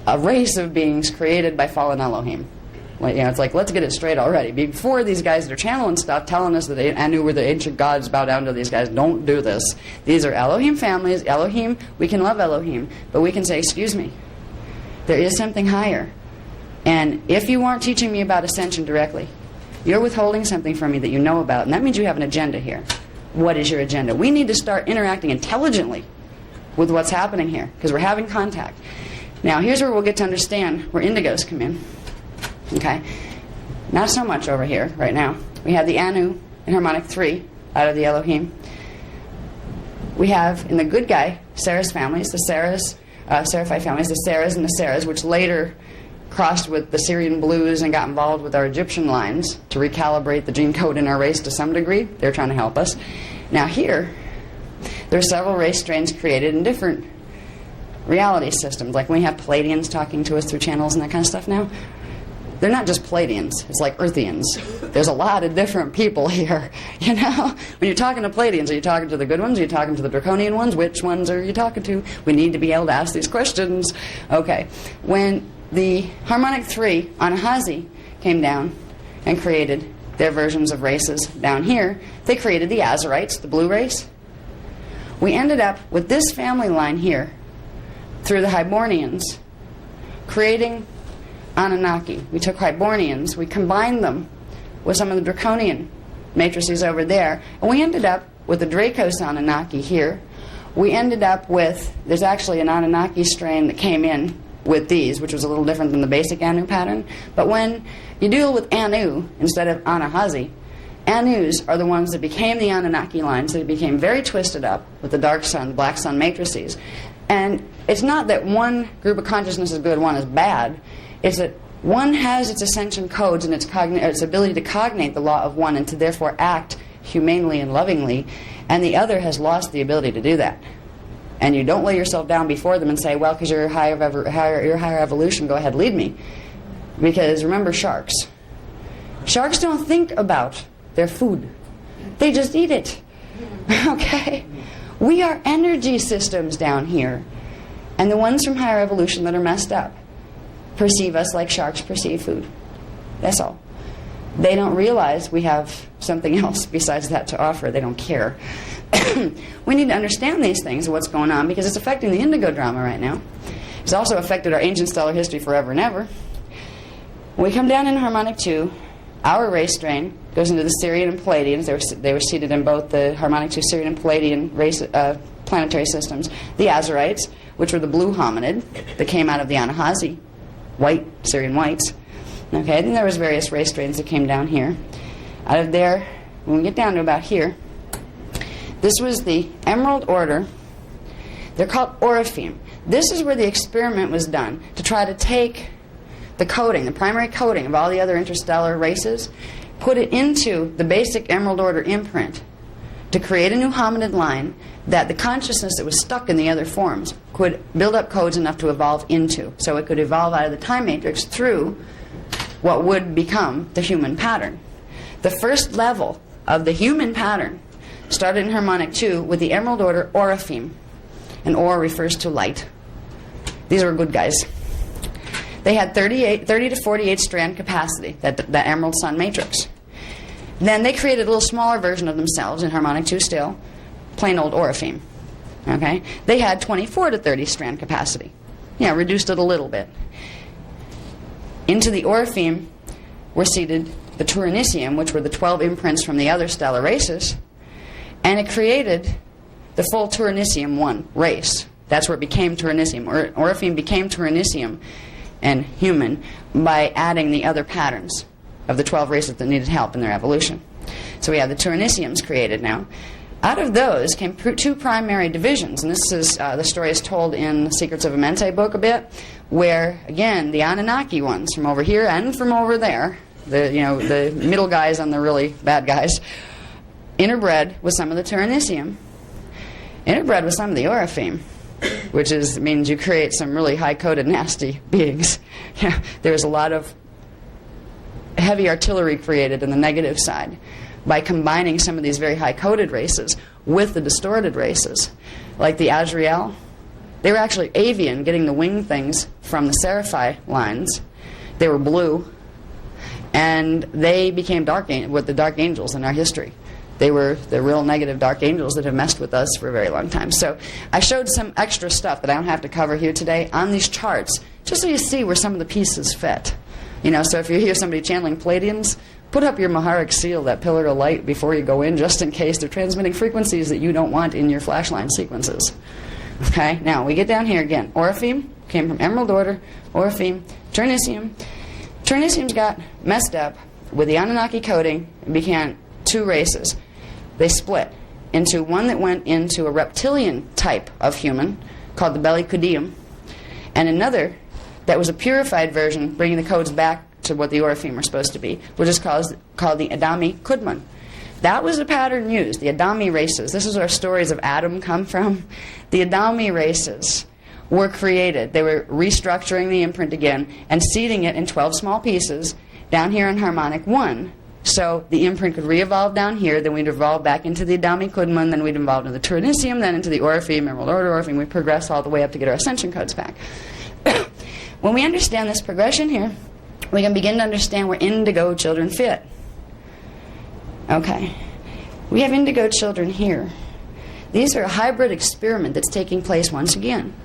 a race of beings created by fallen Elohim. It's like, let's get it straight already. Before these guys that are channeling stuff, telling us that Anu were the ancient gods, bow down to these guys, don't do this. These are Elohim families. Elohim, we can love Elohim, but we can say, excuse me, there is something higher. And if you aren't teaching me about ascension directly, you're withholding something from me that you know about, and that means you have an agenda here. What is your agenda? We need to start interacting intelligently with what's happening here, because we're having contact. Now, here's where we'll get to understand where indigos come in. Okay, not so much over here right now. We have the Anu in harmonic 3 out of the Elohim. We have in the good guy Saras families, the Seraphite families, the Saras and the Saras, which later crossed with the Syrian blues and got involved with our Egyptian lines to recalibrate the gene code in our race to some degree. They're trying to help us. Now here, there are several race strains created in different reality systems. Like when we have Palladians talking to us through channels and that kind of stuff now. They're not just Palladians. It's like Earthians. There's a lot of different people here. When you're talking to Palladians, are you talking to the good ones? Are you talking to the draconian ones? Which ones are you talking to? We need to be able to ask these questions. Okay. When the harmonic 3 Anahazi came down and created their versions of races down here, they created the Azarites, the blue race. We ended up with this family line here through the Hibernians creating Anunnaki. We took Hibernians, we combined them with some of the draconian matrices over there, and we ended up with the Dracos Anunnaki here. We ended up with, there's actually an Anunnaki strain that came in with these, which was a little different than the basic Anu pattern. But when you deal with Anu instead of Anahazi, Anus are the ones that became the Anunnaki lines, that became very twisted up with the dark sun, black sun matrices. And it's not that one group of consciousness is good, one is bad. It's that one has its ascension codes and its ability to cognate the law of one and to therefore act humanely and lovingly, and the other has lost the ability to do that. And you don't lay yourself down before them and say, well, because you're higher evolution, go ahead, lead me. Because remember sharks. Sharks don't think about their food. They just eat it. Okay? We are energy systems down here. And the ones from higher evolution that are messed up perceive us like sharks perceive food. That's all. They don't realize we have something else besides that to offer. They don't care. We need to understand these things and what's going on, because it's affecting the indigo drama right now. It's also affected our ancient stellar history forever and ever. When we come down in harmonic 2, our race strain goes into the Syrian and Palladians. They were seated in both the harmonic 2 Syrian and Palladian race, planetary systems. The Azarites, which were the blue hominid that came out of the Anahazi, white, Syrian whites. Okay, then there was various race strains that came down here. Out of there, when we get down to about here, this was the Emerald Order. They're called Orifim. this is where the experiment was done, to try to take the coding, the primary coding of all the other interstellar races, put it into the basic Emerald Order imprint to create a new hominid line that the consciousness that was stuck in the other forms could build up codes enough to evolve into. So it could evolve out of the time matrix through what would become the human pattern. The first level of the human pattern started in harmonic 2 with the Emerald Order Orifeme. And Or refers to light. These were good guys. They had 30 to 48 strand capacity, that Emerald Sun matrix. Then they created a little smaller version of themselves in harmonic 2 still, plain old Orifeme. Okay? They had 24 to 30 strand capacity. Yeah, reduced it a little bit. Into the Orifeme were seeded the Turinicium, which were the 12 imprints from the other stellar races, and it created the full Turinicium 1 race. That's where it became Turinicium. Orifeme became Turinicium and human by adding the other patterns of the 12 races that needed help in their evolution. So we have the Turiniciums created now. Out of those came two primary divisions, and this is the story is told in the Secrets of Amente book a bit, where again the Anunnaki ones from over here and from over there, the middle guys and the really bad guys, interbred with some of the Turinicium, interbred with some of the Orifeme, which means you create some really high-coded, nasty beings. There's a lot of heavy artillery created in the negative side by combining some of these very high-coded races with the distorted races. Like the Azrael, they were actually avian, getting the wing things from the Seraphi lines. They were blue, and they became with the dark angels in our history. They were the real negative dark angels that have messed with us for a very long time. So I showed some extra stuff that I don't have to cover here today on these charts, just so you see where some of the pieces fit. So if you hear somebody channeling Palladians, put up your Maharic seal, that pillar of light, before you go in, just in case they're transmitting frequencies that you don't want in your flashline sequences. Okay, now we get down here again. Orifeme came from Emerald Order, Orifeme, Turinicium. Turiniciums got messed up with the Anunnaki coding and became two races. They split into one that went into a reptilian type of human called the Bellicudium, and another that was a purified version, bringing the codes back to what the Orifeme were supposed to be, which is called the Adami Kudman. That was the pattern used, the Adami races. This is where stories of Adam come from. The Adami races were created. They were restructuring the imprint again and seeding it in 12 small pieces down here in harmonic 1. So the imprint could re-evolve down here, then we'd evolve back into the Adami Kudman, then we'd evolve into the Turinicium, then into the Orifeme, Emerald Order Orifeme. We progress all the way up to get our ascension codes back. When we understand this progression here, we can begin to understand where indigo children fit. Okay. We have indigo children here. These are a hybrid experiment that's taking place once again,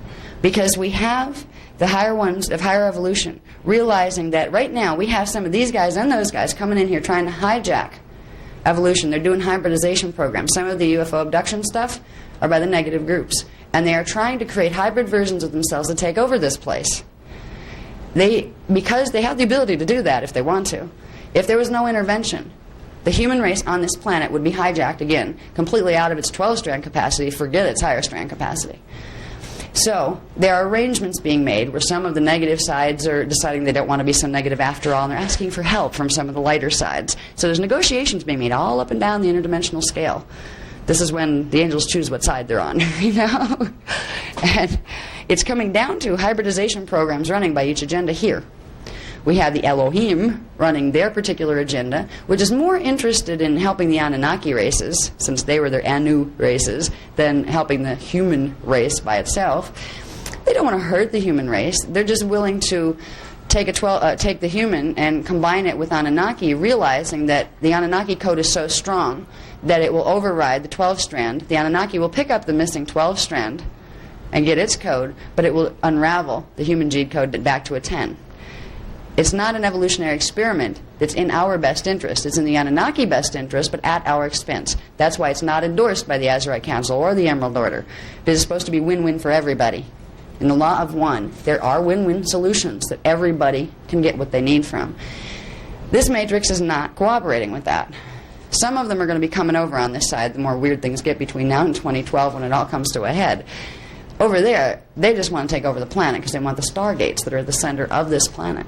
because we have the higher ones of higher evolution realizing that right now we have some of these guys and those guys coming in here trying to hijack evolution. They're doing hybridization programs. Some of the UFO abduction stuff are by the negative groups, and they are trying to create hybrid versions of themselves to take over this place. Because they have the ability to do that if they want to. If there was no intervention, the human race on this planet would be hijacked again, completely out of its 12-strand capacity, forget its higher strand capacity. So there are arrangements being made where some of the negative sides are deciding they don't want to be so negative after all, and they're asking for help from some of the lighter sides. So there's negotiations being made all up and down the interdimensional scale. This is when the angels choose what side they're on, And it's coming down to hybridization programs running by each agenda here. We have the Elohim running their particular agenda, which is more interested in helping the Anunnaki races, since they were their Anu races, than helping the human race by itself. They don't want to hurt the human race. They're just willing to take the human and combine it with Anunnaki, realizing that the Anunnaki code is so strong that it will override the 12-strand. The Anunnaki will pick up the missing 12-strand and get its code, but it will unravel the human gene code back to a 10. It's not an evolutionary experiment that's in our best interest. It's in the Anunnaki best interest, but at our expense. That's why it's not endorsed by the Azurite Council or the Emerald Order. It is supposed to be win-win for everybody. In the law of one, there are win-win solutions that everybody can get what they need from. This matrix is not cooperating with that. Some of them are going to be coming over on this side the more weird things get between now and 2012 when it all comes to a head. Over there, they just want to take over the planet because they want the stargates that are at the center of this planet.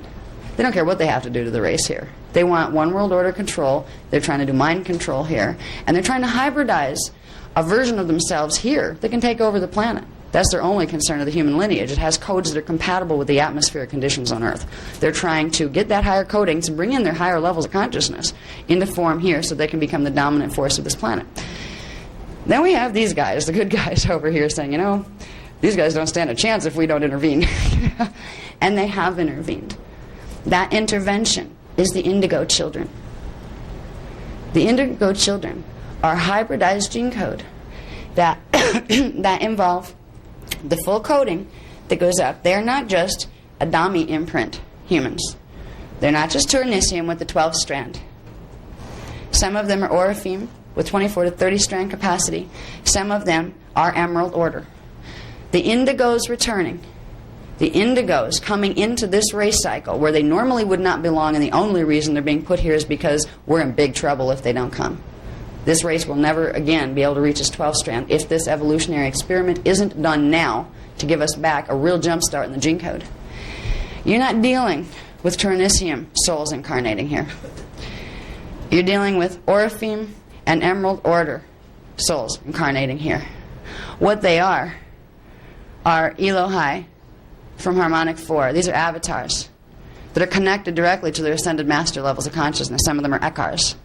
They don't care what they have to do to the race here. They want one world order control. They're trying to do mind control here. And they're trying to hybridize a version of themselves here that can take over the planet. That's their only concern of the human lineage. It has codes that are compatible with the atmospheric conditions on Earth. They're trying to get that higher coding to bring in their higher levels of consciousness into form here so they can become the dominant force of this planet. Then we have these guys, the good guys over here, saying, you know, these guys don't stand a chance if we don't intervene. And they have intervened. That intervention is the indigo children. The indigo children are hybridized gene code that, that involve the full coding that goes up. They're not just Adami imprint humans. They're not just Turnisium with the 12th strand. Some of them are Orifeme with 24 to 30 strand capacity. Some of them are Emerald Order. The indigos returning, the indigos coming into this race cycle where they normally would not belong, and the only reason they're being put here is because we're in big trouble if they don't come. This race will never again be able to reach its 12th strand if this evolutionary experiment isn't done now to give us back a real jump start in the gene code. You're not dealing with Turnisium souls incarnating here. You're dealing with Orifeme and Emerald Order souls incarnating here. What they are Elohai from Harmonic 4. These are avatars that are connected directly to their ascended master levels of consciousness. Some of them are Ekars.